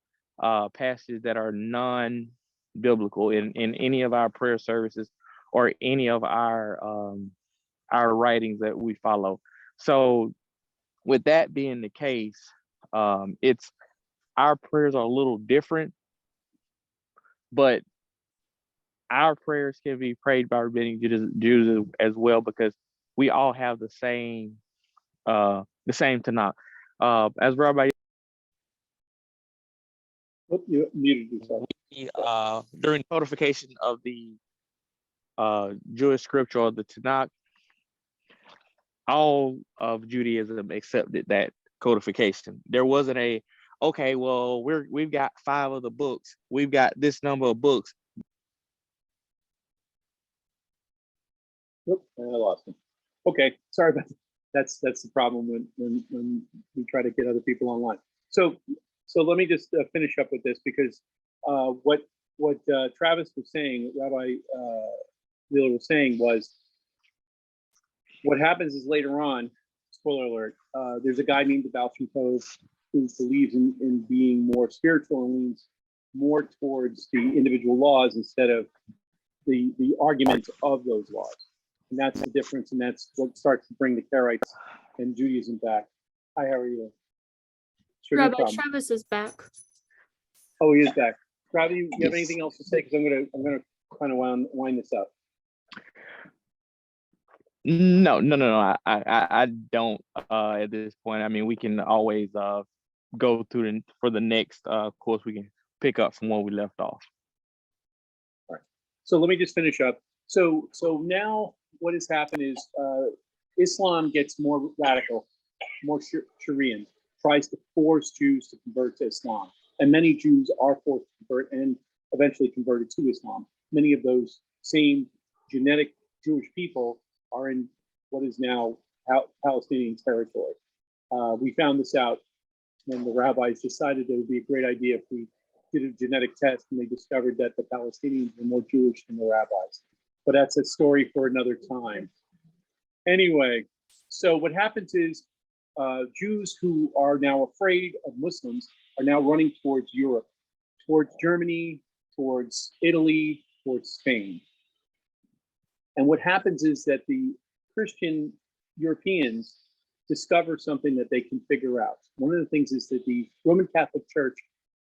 passages that are non-biblical in any of our prayer services or any of our writings that we follow. So with that being the case, it's our prayers are a little different, but our prayers can be prayed by Rabbinic Judaism as well, because we all have the same Tanakh. As Rabbi,
You muted yourself.
during codification of the Jewish scripture, or the Tanakh, all of Judaism accepted that codification. There wasn't okay, well, we've got 5 of the books. We've got this number of books.
Oop, I lost him. Okay, sorry about that. That's the problem when we try to get other people online. So let me just finish up with this, because what Travis was saying, Rabbi Wheeler was saying, was what happens is later on, spoiler alert, there's a guy named the Baal Shem Tov who believes in being more spiritual and leans more towards the individual laws instead of the arguments of those laws. And that's the difference, and that's what starts to bring the Karaites and Judaism back. Hi, how are you? Sure, no
Rabbi
problem.
Travis is back.
Oh, he is back. Robbie, you have anything else to say? Because I'm gonna kind of wind this up.
No. I don't at this point. I mean, we can always go through for the next course. We can pick up from where we left off.
All right. So let me just finish up. So now what has happened is Islam gets more radical, more Sharian, tries to force Jews to convert to Islam. And many Jews are forced to convert and eventually converted to Islam. Many of those same genetic Jewish people are in what is now Palestinian territory. We found this out when the rabbis decided it would be a great idea if we did a genetic test, and they discovered that the Palestinians were more Jewish than the rabbis. But that's a story for another time. Anyway, so what happens is Jews who are now afraid of Muslims are now running towards Europe, towards Germany, towards Italy, towards Spain. And what happens is that the Christian Europeans discover something that they can figure out. One of the things is that the Roman Catholic Church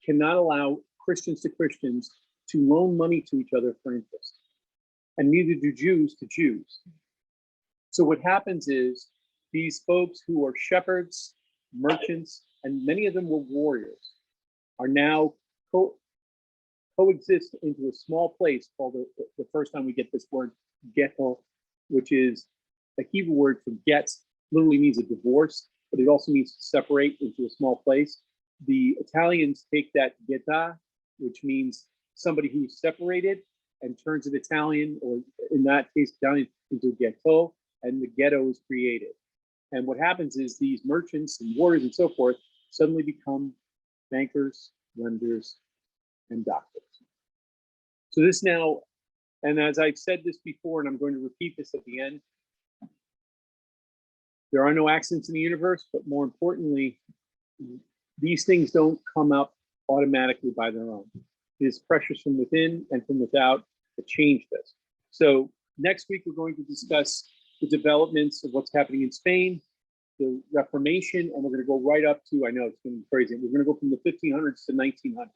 cannot allow Christians to Christians to loan money to each other for interest, and neither do Jews to Jews. So what happens is these folks who are shepherds, merchants, and many of them were warriors, are now coexist into a small place called the first time we get this word ghetto, which is a Hebrew word for get, literally means a divorce, but it also means to separate into a small place. The Italians take that getta, which means somebody who's separated, and turns it Italian, or in that case, Italian, into ghetto, and the ghetto is created. And what happens is these merchants and warriors and so forth suddenly become bankers, lenders, and doctors. So this now, and as I've said this before, and I'm going to repeat this at the end, there are no accidents in the universe, but more importantly, these things don't come up automatically by their own. It is pressures from within and from without that change this. So next week, we're going to discuss the developments of what's happening in Spain, the Reformation, and we're going to go right up to, I know it's going to be crazy, we're going to go from the 1500s to 1900,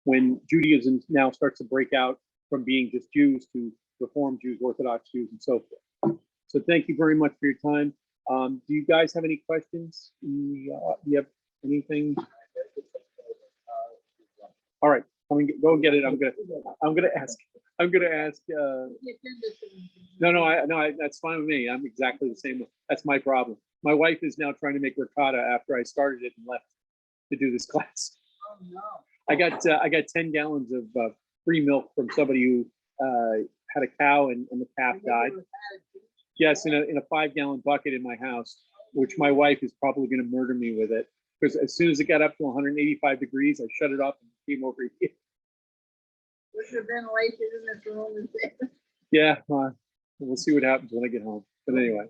when Judaism now starts to break out from being just Jews to Reformed Jews, Orthodox Jews, and so forth. So thank you very much for your time. Do you guys have any questions? Do you have anything? All right, go and get it. I'm gonna ask. No, that's fine with me. I'm exactly the same. That's my problem. My wife is now trying to make ricotta after I started it and left to do this class.
Oh, no.
I got 10 gallons of free milk from somebody who had a cow and the calf died. Yes, in a 5-gallon bucket in my house, which my wife is probably going to murder me with it, because as soon as it got up to 185 degrees, I shut it off and came over here.
What's your ventilation in this room?
Yeah, we'll see what happens when I get home. But anyway.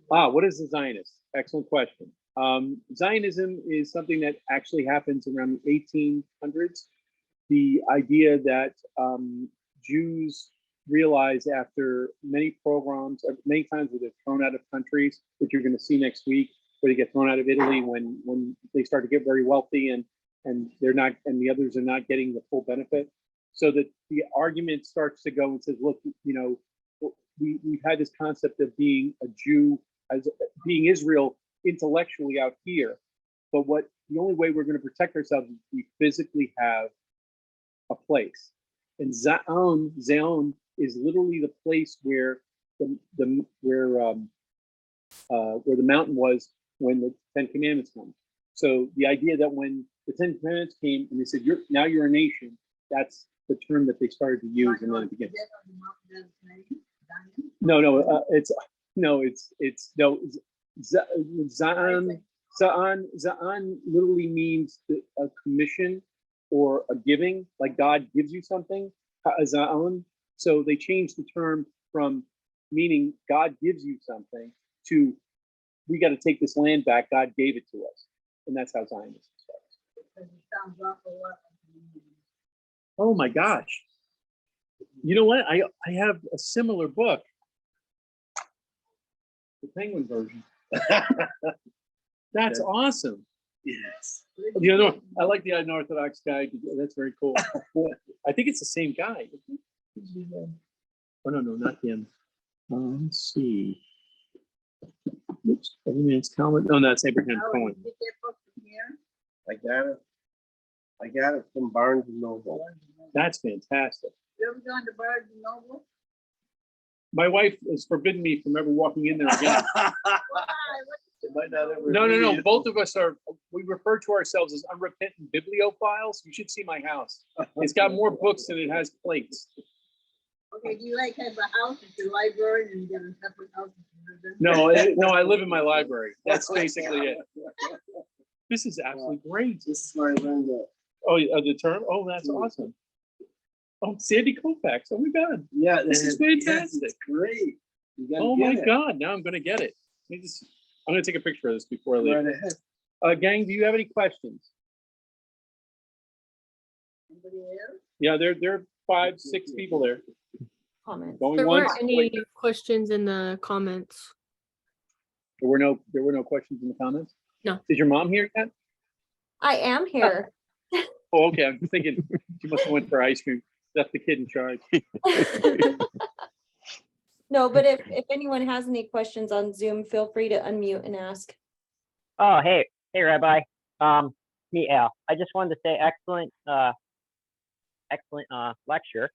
What is a Zionist? Excellent question. Zionism is something that actually happens around the 1800s. The idea that Jews realized after many pogroms, many times where they're thrown out of countries, which you're going to see next week, where they get thrown out of Italy when they start to get very wealthy and they're not, and the others are not getting the full benefit. So that the argument starts to go and says, look, we've had this concept of being a Jew, as being Israel intellectually out here, but the only way we're going to protect ourselves is if we physically have a place. And Zion is literally the place where the mountain was when the Ten Commandments came. So the idea that when the Ten Commandments came and they said now you're a nation, that's the term that they started to use, and then it began. No, no, no, Za'an, Za'an literally means a commission or a giving, like God gives you something, Za'an. So they changed the term from meaning God gives you something to we got to take this land back, God gave it to us. And that's how Zionism starts.
Because it sounds awful lot like
Oh my gosh. You know what? I have a similar book. The Penguin version. That's awesome.
Yes.
You know, I like the unorthodox guy. That's very cool. I think it's the same guy. Oh no, not him. Let's see. Oops, every man's comment. No, that's Abraham
Howard,
Cohen.
you get that book from here?
I got it from Barnes and Noble.
That's fantastic.
You ever gone to Barnes and Noble?
My wife has forbidden me from ever walking in there again.
Why?
It might not ever
No.
be.
Both of us we refer to ourselves as unrepentant bibliophiles. You should see my house. It's got more books than it has plates.
Okay, do you like have a house at your library and you got a separate house?
No, I live in my library. That's basically it. This is absolutely great.
This is where I learned that.
Oh, the term? Oh, that's awesome. Oh, Sandy Koufax. Oh my God.
Yeah,
This is
yes,
fantastic.
it's great. You gotta
Oh my
get it.
God. Now I'm going to get it. I'm going to take a picture of this before I leave.
Right ahead.
Gang, do you have any questions?
Anybody else?
Yeah, there are 5, 6 people there.
Comments.
Going
There
once.
weren't any questions in the comments.
There were no questions in the comments?
No.
Is your mom here yet?
I am here.
Oh, okay. I'm thinking she must have went for ice cream. Left the kid in charge.
No, but if anyone has any questions on Zoom, feel free to unmute and ask.
Oh, hey, Rabbi. Me, Al. I just wanted to say excellent lecture,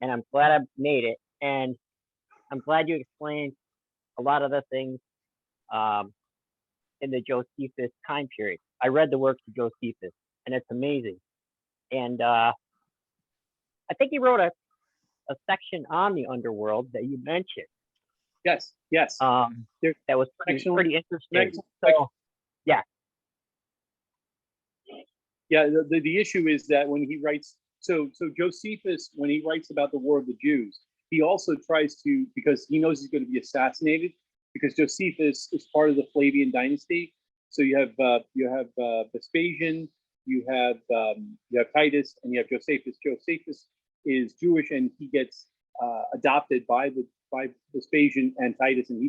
and I'm glad I made it. And I'm glad you explained a lot of the things in the Josephus time period. I read the works of Josephus, and it's amazing. And I think he wrote a section on the underworld that you mentioned.
Yes.
That was
Excellent.
pretty interesting.
Excellent.
So, yeah.
Yeah, the issue is that when he writes, so Josephus, when he writes about the war of the Jews, he also tries to, because he knows he's going to be assassinated, because Josephus is part of the Flavian dynasty. So you have Vespasian, you have Titus, and you have Josephus. Josephus is Jewish, and he gets adopted by Vespasian and Titus, and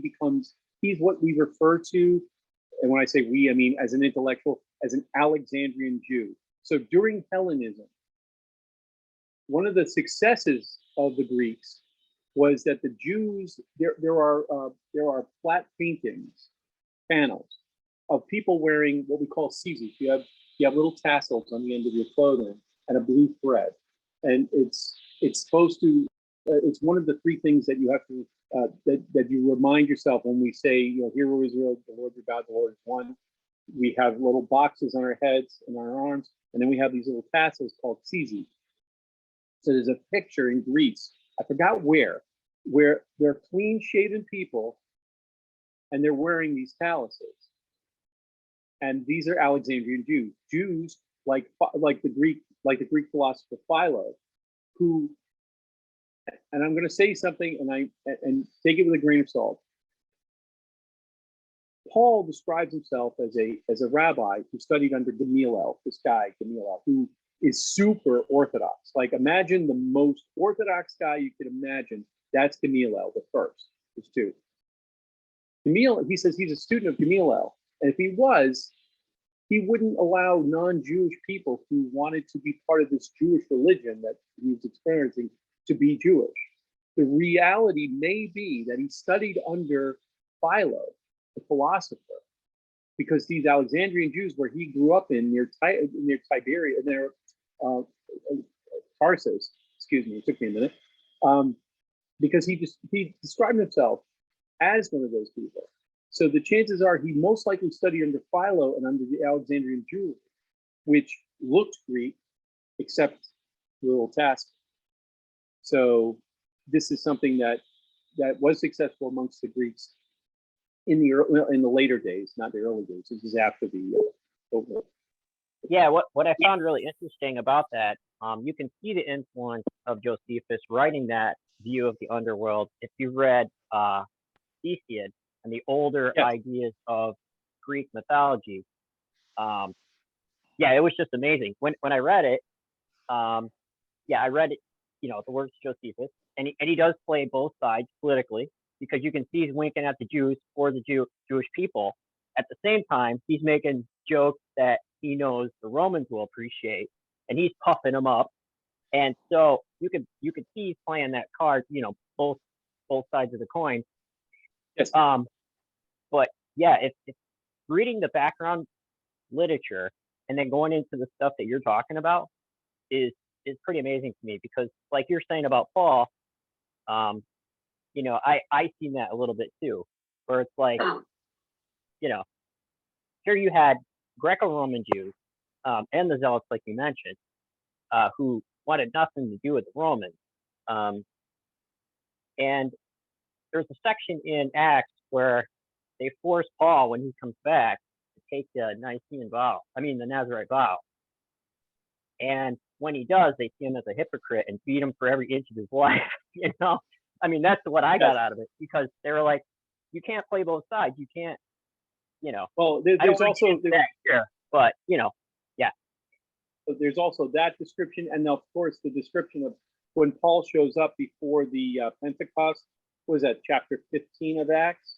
he's what we refer to, and when I say we, I mean as an intellectual, as an Alexandrian Jew. So during Hellenism, one of the successes of the Greeks was that the Jews, there are flat paintings, panels of people wearing what we call caesars. You have little tassels on the end of your clothing and a blue thread, and it's supposed to. It's one of the 3 things that you have to that you remind yourself when we say, Hear, O Israel, the Lord your God, the Lord is one. We have little boxes on our heads and our arms, and then we have these little tassels called caesars. So there's a picture in Greece, I forgot where they're clean-shaven people, and they're wearing these taluses. And these are Alexandrian Jews. Jews like the Greek philosopher Philo, who, and I'm going to say something, and take it with a grain of salt. Paul describes himself as a rabbi who studied under Gamaliel, this guy Gamaliel, who is super orthodox. Like, imagine the most orthodox guy you could imagine. That's Gamaliel, the first. There's 2. Gamaliel, he says he's a student of Gamaliel, and if he was, he wouldn't allow non-Jewish people who wanted to be part of this Jewish religion that he was experiencing to be Jewish. The reality may be that he studied under Philo, the philosopher, because these Alexandrian Jews, where he grew up in near Tiberias, near Tarsus, excuse me, it took me a minute, because he described himself as one of those people. So the chances are he most likely studied under Philo and under the Alexandrian Jews, which looked Greek, except the little task. So this is something that was successful amongst the Greeks in the later days, not the early days. This is after the over.
Yeah, what I found really interesting about that, you can see the influence of Josephus writing that view of the underworld if you read Hesiod and the older
Yes.
ideas of Greek mythology. Yeah, it was just amazing. When I read it, yeah, I read it, the words of Josephus, and he does play both sides politically, because you can see he's winking at the Jews or the Jewish people. At the same time, he's making jokes that he knows the Romans will appreciate, and he's puffing them up. And so you could see he's playing that card, both sides of the coin.
Yes.
But yeah, if reading the background literature and then going into the stuff that you're talking about is pretty amazing to me, because like you're saying about Paul, I seen that a little bit too, where it's like, here you had Greco-Roman Jews, and the Zealots, like you mentioned, who wanted nothing to do with the Romans. And there's a section in Acts where they force Paul, when he comes back, to take the the Nazarite vow. And when he does, they see him as a hypocrite and beat him for every inch of his life. That's what I got out of it, because they were like, you can't play both sides. You can't,
Well,
I don't
there's
wanna
also
get into that here, but
there's also that description, and of course the description of when Paul shows up before the Pentecost. Was that chapter 15 of Acts?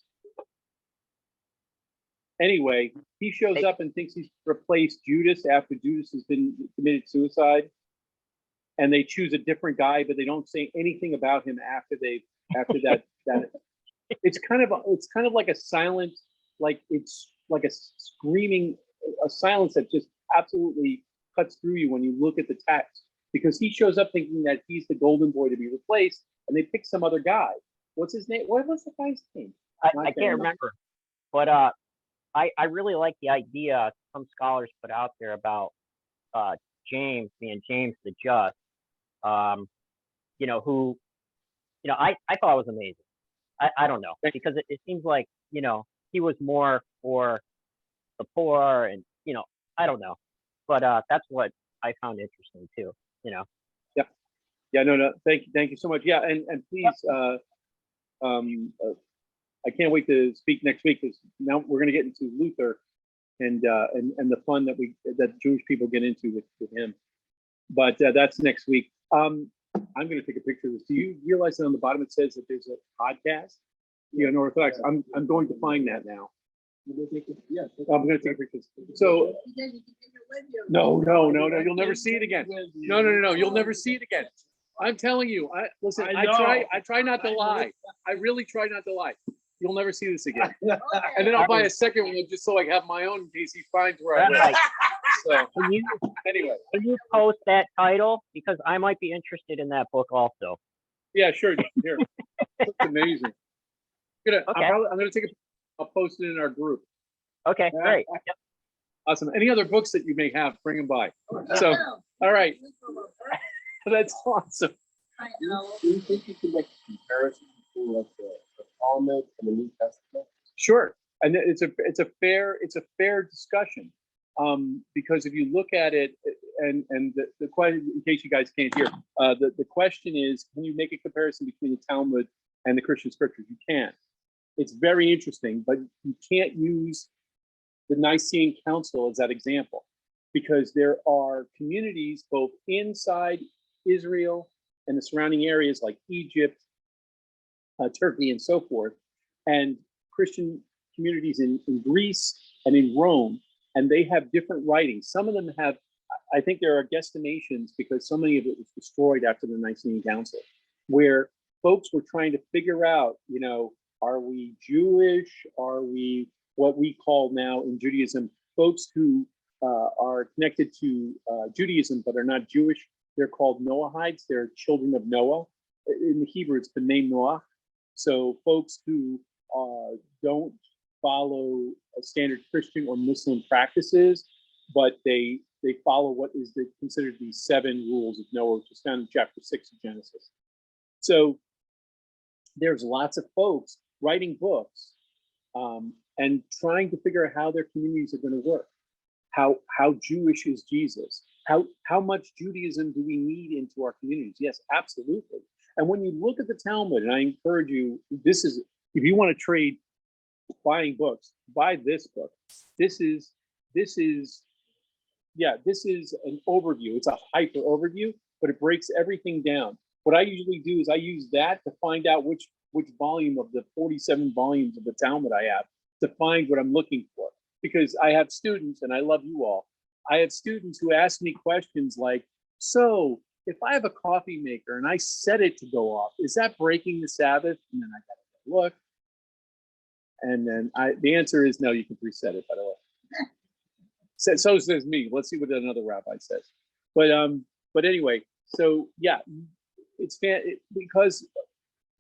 Anyway, he shows up and thinks he's replaced Judas after Judas has been committed suicide, and they choose a different guy, but they don't say anything about him after that. It's kind of like a silent, like it's like a screaming, a silence that just absolutely cuts through you when you look at the text, because he shows up thinking that he's the golden boy to be replaced, and they pick some other guy. What's his name? What was the guy's name?
I can't remember. But I really like the idea some scholars put out there about James being James the Just, who, I thought was amazing. I don't know, because it seems like, he was more for the poor, and, I don't know. But that's what I found interesting too,
Yeah, no. Thank you so much. Yeah, and please, I can't wait to speak next week, because now we're going to get into Luther and the fun that Jewish people get into with him. But that's next week. I'm going to take a picture of this. Do you realize that on the bottom it says that there's a podcast? Unorthodox. I'm going to find that now.
Yeah.
I'm going to take a picture. So
You said you could take it with you.
no. You'll never see it again. No. You'll never see it again. I'm telling you. Listen. I try not to lie. I really try not to lie. You'll never see this again.
Okay.
And then I'll buy a second one just so I have my own in case he finds where I live.
Right.
So
Can
anyway,
you post that title, because I might be interested in that book also.
yeah, sure. Here, it's amazing.
Okay.
I'm gonna take a. I'll post it in our group.
Okay, great. Yep.
Awesome. Any other books that you may have, bring them by. So, all right, that's awesome.
Do you think you can make a comparison between like the Talmud and the New Testament?
Sure, and it's a fair discussion, because if you look at it, and the question, in case you guys can't hear, the question is, can you make a comparison between the Talmud and the Christian scriptures? You can. It's very interesting, but you can't use the Nicene Council as that example, because there are communities both inside Israel and the surrounding areas like Egypt, Turkey, and so forth, and Christian communities in Greece and in Rome, and they have different writings. Some of them have, I think there are guesstimations, because so many of it was destroyed after the Nicene Council, where folks were trying to figure out, are we Jewish? Are we what we call now in Judaism, folks who are connected to Judaism but are not Jewish? They're called Noahites. They're children of Noah. In the Hebrew, it's the name Noah. So folks who don't follow standard Christian or Muslim practices, but they follow what is considered the 7 rules of Noah, which is found in chapter 6 of Genesis. So there's lots of folks writing books and trying to figure out how their communities are going to work. How Jewish is Jesus? How much Judaism do we need into our communities? Yes, absolutely. And when you look at the Talmud, and I encourage you, this is, if you want to trade buying books, buy this book. This is an overview. It's a hyper overview, but it breaks everything down. What I usually do is I use that to find out which volume of the 47 volumes of the Talmud I have to find what I'm looking for. Because I have students, and I love you all, I have students who ask me questions like, so if I have a coffee maker and I set it to go off, is that breaking the Sabbath? And then I gotta look. And then the answer is no, you can reset it, by the way. So says me. Let's see what another rabbi says. But anyway, so yeah, because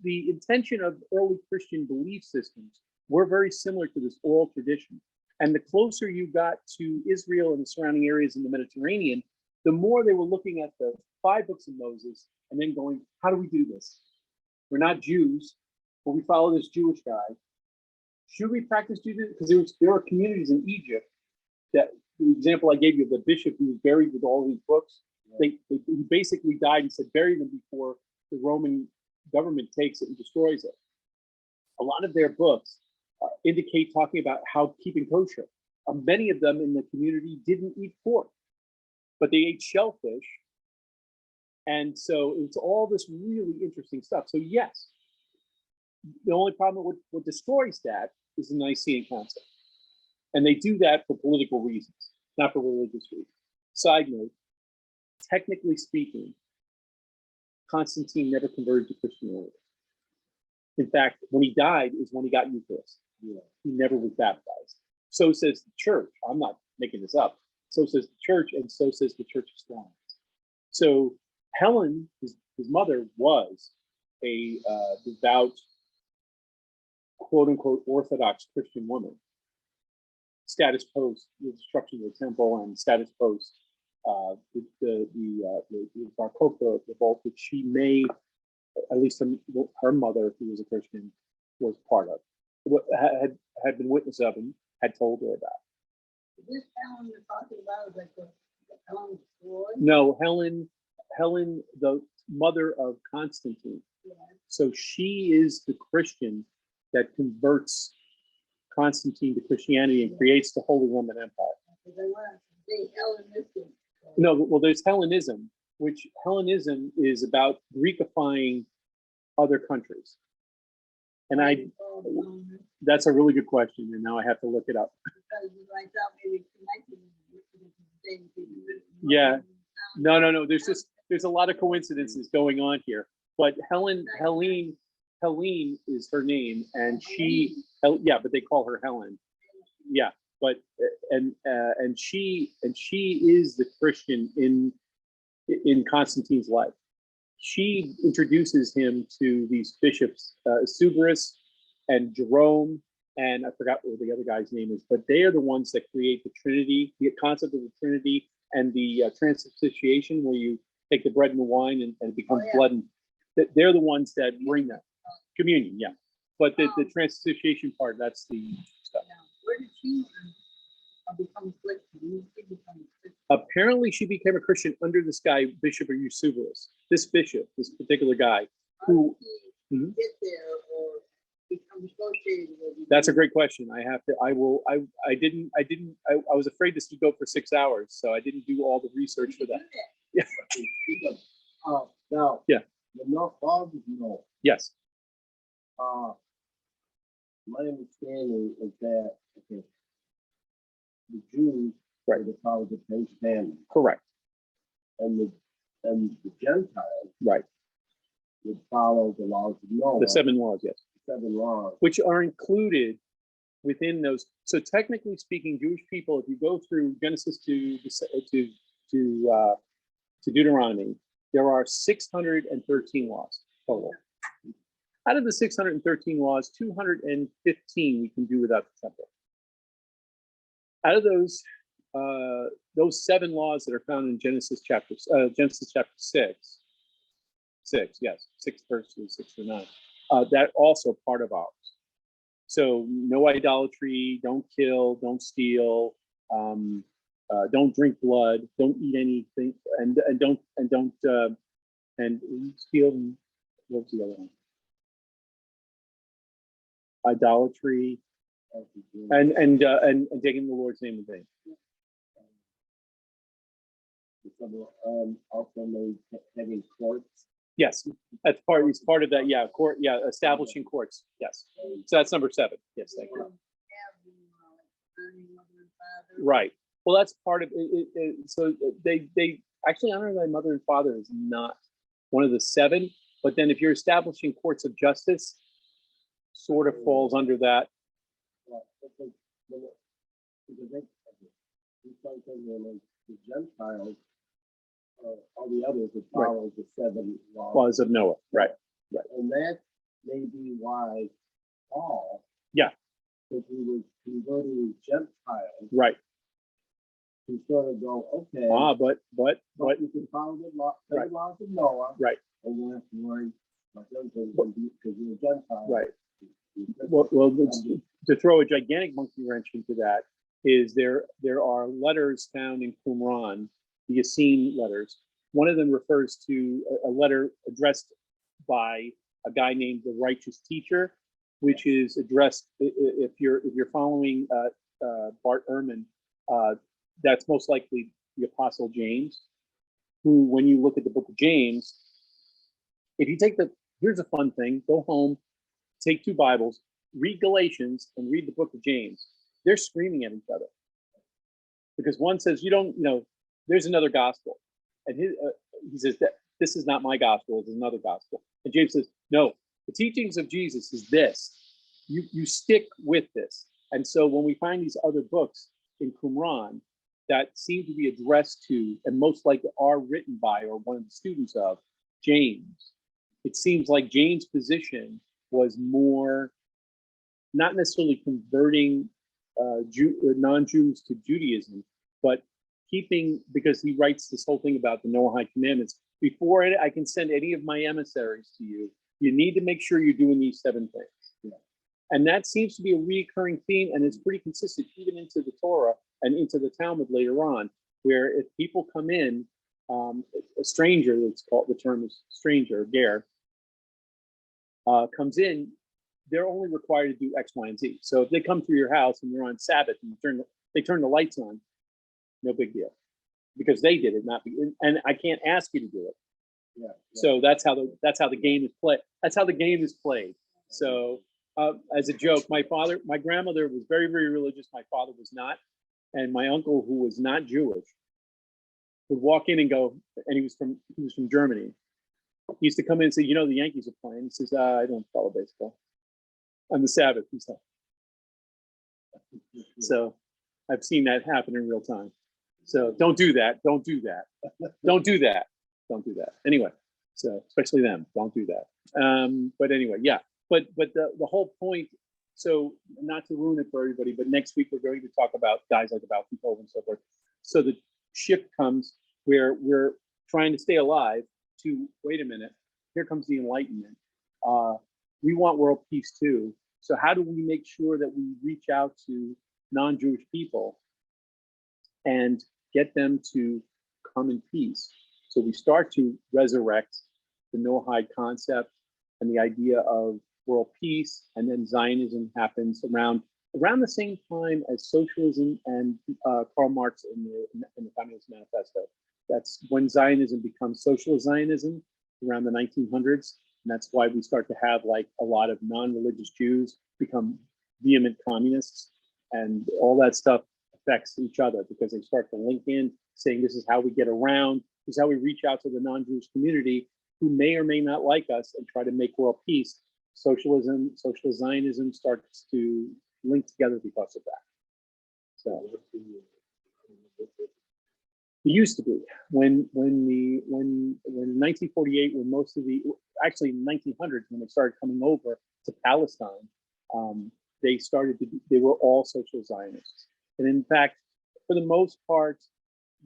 the intention of early Christian belief systems were very similar to this oral tradition. And the closer you got to Israel and the surrounding areas in the Mediterranean, the more they were looking at the 5 books of Moses and then going, how do we do this? We're not Jews, but we follow this Jewish guy. Should we practice Judaism? Because there are communities in Egypt that, the example I gave you, the bishop who was buried with all these books, he basically died and said, bury them before the Roman government takes it and destroys it. A lot of their books indicate talking about how keeping kosher. Many of them in the community didn't eat pork, but they ate shellfish. And so it's all this really interesting stuff. So yes, the only problem with what destroys that is the Nicene Council. And they do that for political reasons, not for religious reasons. Side note, technically speaking, Constantine never converted to Christianity. In fact, when he died is when he got Eucharist. Yeah. He never was baptized. So says the church. I'm not making this up. So says the church, and so says the Church of Science. So Helen, his mother, was a devout, quote unquote, Orthodox Christian woman. Status post the destruction of the temple and status post the Bar Kokhba revolt, which she may, at least her mother, who was a Christian, was part of, had been witness of and had told her about.
This Helen you're talking about is like the Helen story?
No, Helen, the mother of Constantine.
Yeah.
So she is the Christian that converts Constantine to Christianity and creates the Holy Roman Empire.
Because I want to say Hellenistic.
No, well, there's Hellenism, which Hellenism is about Greekifying other countries. And that's a really good question, and now I have to look it up.
Because I thought maybe connected with the same thing.
Yeah, no. There's a lot of coincidences going on here. But Helene is her name, and but they call her Helen. Yeah, but and she is the Christian in Constantine's life. She introduces him to these bishops, Suberus and Jerome, and I forgot what the other guy's name is, but they are the ones that create the Trinity, the concept of the Trinity, and the transubstantiation, where you take the bread and the wine and it becomes blood. And they're the ones that bring that communion, yeah. But the transubstantiation part, that's the stuff.
Where did she become Christian?
Apparently, she became a Christian under this guy, Bishop Eusebius. This bishop, this particular guy, who
get there or become associated with.
That's a great question. I was afraid this would go for 6 hours, so I didn't do all the research for that. Yeah.
Now,
yeah.
The North Boston, no.
Yes.
My understanding is that the Jews
right.
They follow the Ten Commandments.
Correct.
And the Gentiles
right.
would follow the laws of Noah.
The 7 laws, yes.
7 laws.
Which are included within those. So technically speaking, Jewish people, if you go through Genesis to Deuteronomy, there are 613 laws total. Out of the 613 laws, 215 we can do without the temple. Out of those 7 laws that are found in Genesis chapter 6, yes, 6 verses 6 to 9. That also part of ours. So no idolatry, don't kill, don't steal, don't drink blood, don't eat anything, and don't steal. What's the other one? Idolatry and taking the Lord's name in vain.
Also made having courts.
Yes, that's part. It's part of that. Yeah, court. Yeah, establishing courts. Yes. So that's number 7. Yes, thank you. Right. Well, that's part of it. So they actually honor thy mother and father is not one of the 7. But then if you're establishing courts of justice, sort of falls under that.
The Gentiles, all the others would follow the 7
Laws of Noah. Right. Right.
And that may be why Paul,
Yeah.
if he was converting Gentiles,
Right.
he sort of go, okay,
But
you can follow the laws of Noah,
right.
and you don't have to worry about them because you're a Gentile.
Right. Well, to throw a gigantic monkey wrench into that is there are letters found in Qumran, the Essene letters. One of them refers to a letter addressed by a guy named the Righteous Teacher, which is addressed if you're following Bart Ehrman, that's most likely the Apostle James, who, when you look at the book of James, if you take here's a fun thing, go home, take 2 Bibles, read Galatians and read the book of James. They're screaming at each other because one says, there's another gospel. And he says that this is not my gospel, it's another gospel. And James says, no, the teachings of Jesus is this. You stick with this. And so when we find these other books in Qumran that seem to be addressed to, and most likely are written by, or one of the students of, James, it seems like James' position was more not necessarily converting non-Jews to Judaism, but keeping, because he writes this whole thing about the Noahide commandments. Before I can send any of my emissaries to you, you need to make sure you're doing these 7 things. Yeah. And that seems to be a recurring theme, and it's pretty consistent even into the Torah and into the Talmud later on, where if people come in, a stranger, it's called, the term is stranger, ger, comes in, they're only required to do X, Y, and Z. So if they come through your house and you're on Sabbath and they turn the lights on, no big deal, because they did it, not me. And I can't ask you to do it. Yeah. So that's how the game is played. That's how the game is played. So as a joke, my grandmother was very, very religious. My father was not, and my uncle, who was not Jewish, would walk in and go, and he was from Germany. He used to come in and say, the Yankees are playing. He says, I don't follow baseball. On the Sabbath, he said. So I've seen that happen in real time. So don't do that. Don't do that. Don't do that. Don't do that. Anyway, so especially them, don't do that. But anyway, yeah. But the whole point, so not to ruin it for everybody, but next week we're going to talk about guys like about people and so forth. So the shift comes where we're trying to stay alive to, wait a minute, here comes the Enlightenment. We want world peace too. So how do we make sure that we reach out to non-Jewish people and get them to come in peace? So we start to resurrect the Noahide concept and the idea of world peace, and then Zionism happens around the same time as socialism and Karl Marx in the Communist Manifesto. That's when Zionism becomes socialist Zionism around the 1900s. And that's why we start to have like a lot of non-religious Jews become vehement communists, and all that stuff affects each other because they start to link in, saying this is how we get around, this is how we reach out to the non-Jewish community who may or may not like us and try to make world peace. Socialism, socialist Zionism starts to link together because of that. So it used to be when 1948, when most of actually in 1900s, when they started coming over to Palestine, they were all social Zionists. And in fact, for the most part,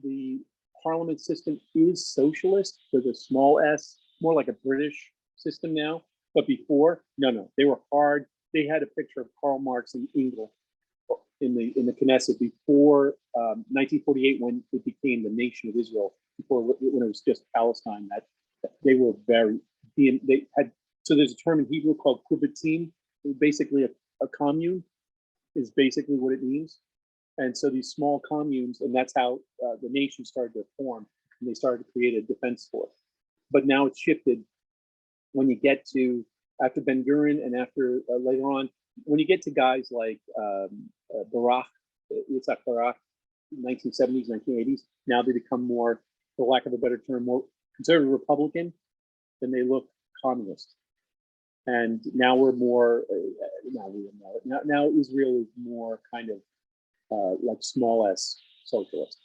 the parliament system is socialist with a small s, more like a British system now. But before, no, they were hard they had a picture of Karl Marx and Engel in the Knesset before 1948, when it became the nation of Israel. Before, when it was just Palestine, that they were they had. So there's a term in Hebrew called kibbutzim, basically a commune is basically what it means. And so these small communes, and that's how the nation started to form, and they started to create a defense force. But now it's shifted. When you get to after Ben Gurion and after later on, when you get to guys like Barak, Yitzhak Barak, 1970s, 1980s, now they become more, for lack of a better term, more conservative Republican than they look communist. And now we're more, now Israel is more kind of like small s socialist.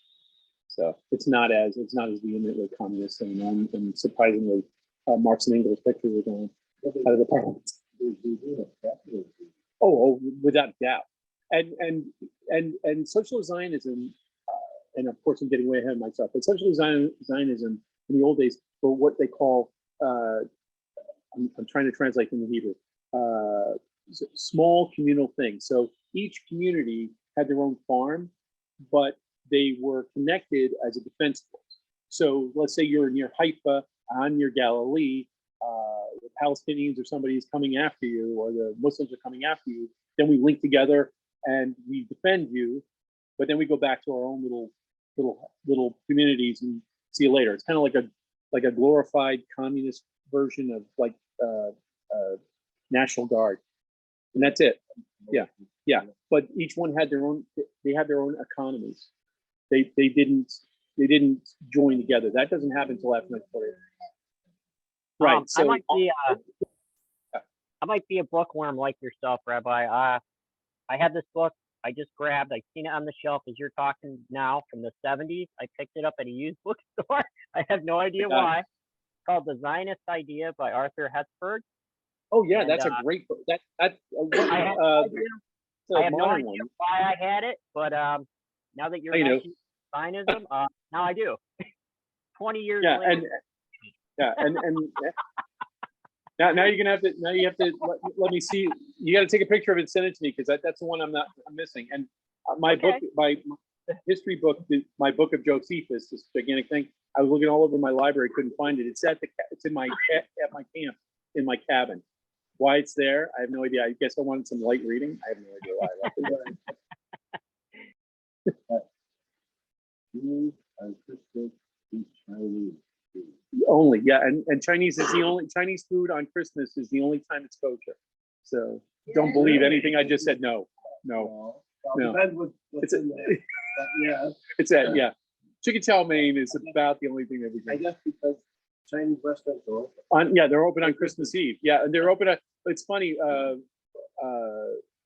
So it's not as vehemently communist, and surprisingly, Marx and Engels' pictures are going out of the parliament. Oh, without doubt. And socialist Zionism, and of course I'm getting way ahead of myself, but socialist Zionism in the old days were what they call, I'm trying to translate from the Hebrew, small communal things. So each community had their own farm, but they were connected as a defense force. So let's say you're near Haifa, I'm near Galilee, the Palestinians or somebody is coming after you, or the Muslims are coming after you, then we link together and we defend you, but then we go back to our own little communities and see you later. It's kind of like a glorified communist version of like National Guard, and that's it. Yeah. But each one had their own. They had their own economies. They didn't join together. That doesn't happen until after 1948. Right. So
I might be a bookworm like yourself, Rabbi. I had this book I just grabbed. I seen it on the shelf as you're talking now from the 70s. I picked it up at a used bookstore. I have no idea why. It's called The Zionist Idea by Arthur Hertzberg.
Oh yeah,
And,
that's a great book. That's
I have no
modern
idea
one.
why I had it, but now that you're mentioning Zionism, now I do. 20 years later.
And now you're gonna have to. Now you have to let me see. You got to take a picture of it, send it to me, because that's the one I'm missing. And my book, my history book, my book of Josephus, this gigantic thing. I was looking all over my library, couldn't find it. It's in my at my camp in my cabin. Why it's there, I have no idea. I guess I wanted some light reading. I have no idea why I left it. Only, yeah, and Chinese is the only Chinese food on Christmas is the only time it's kosher. So don't believe anything I just said. No. It's it's that, yeah. Chicken chow mein is about the only thing that we
I
do.
guess because Chinese restaurants are open.
Yeah, they're open on Christmas Eve. Yeah, and they're open. It's funny.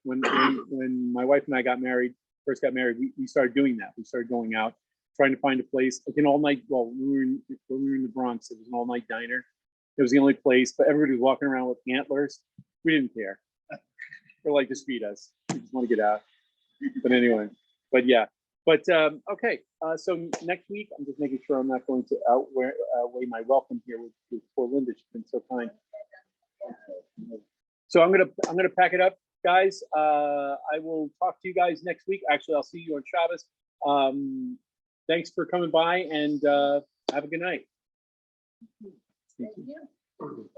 When my wife and I first got married, we started doing that. We started going out, trying to find a place, like an all night. Well, when we were in the Bronx, it was an all night diner. It was the only place, but everybody was walking around with antlers. We didn't care. They're like, just feed us. We just want to get out. But anyway, but yeah. But okay, so next week, I'm just making sure I'm not going to outweigh my welcome here with poor Linda. She's been so kind. So I'm gonna pack it up, guys. I will talk to you guys next week. Actually, I'll see you on Shabbos. Thanks for coming by, and have a good night.
Thank you.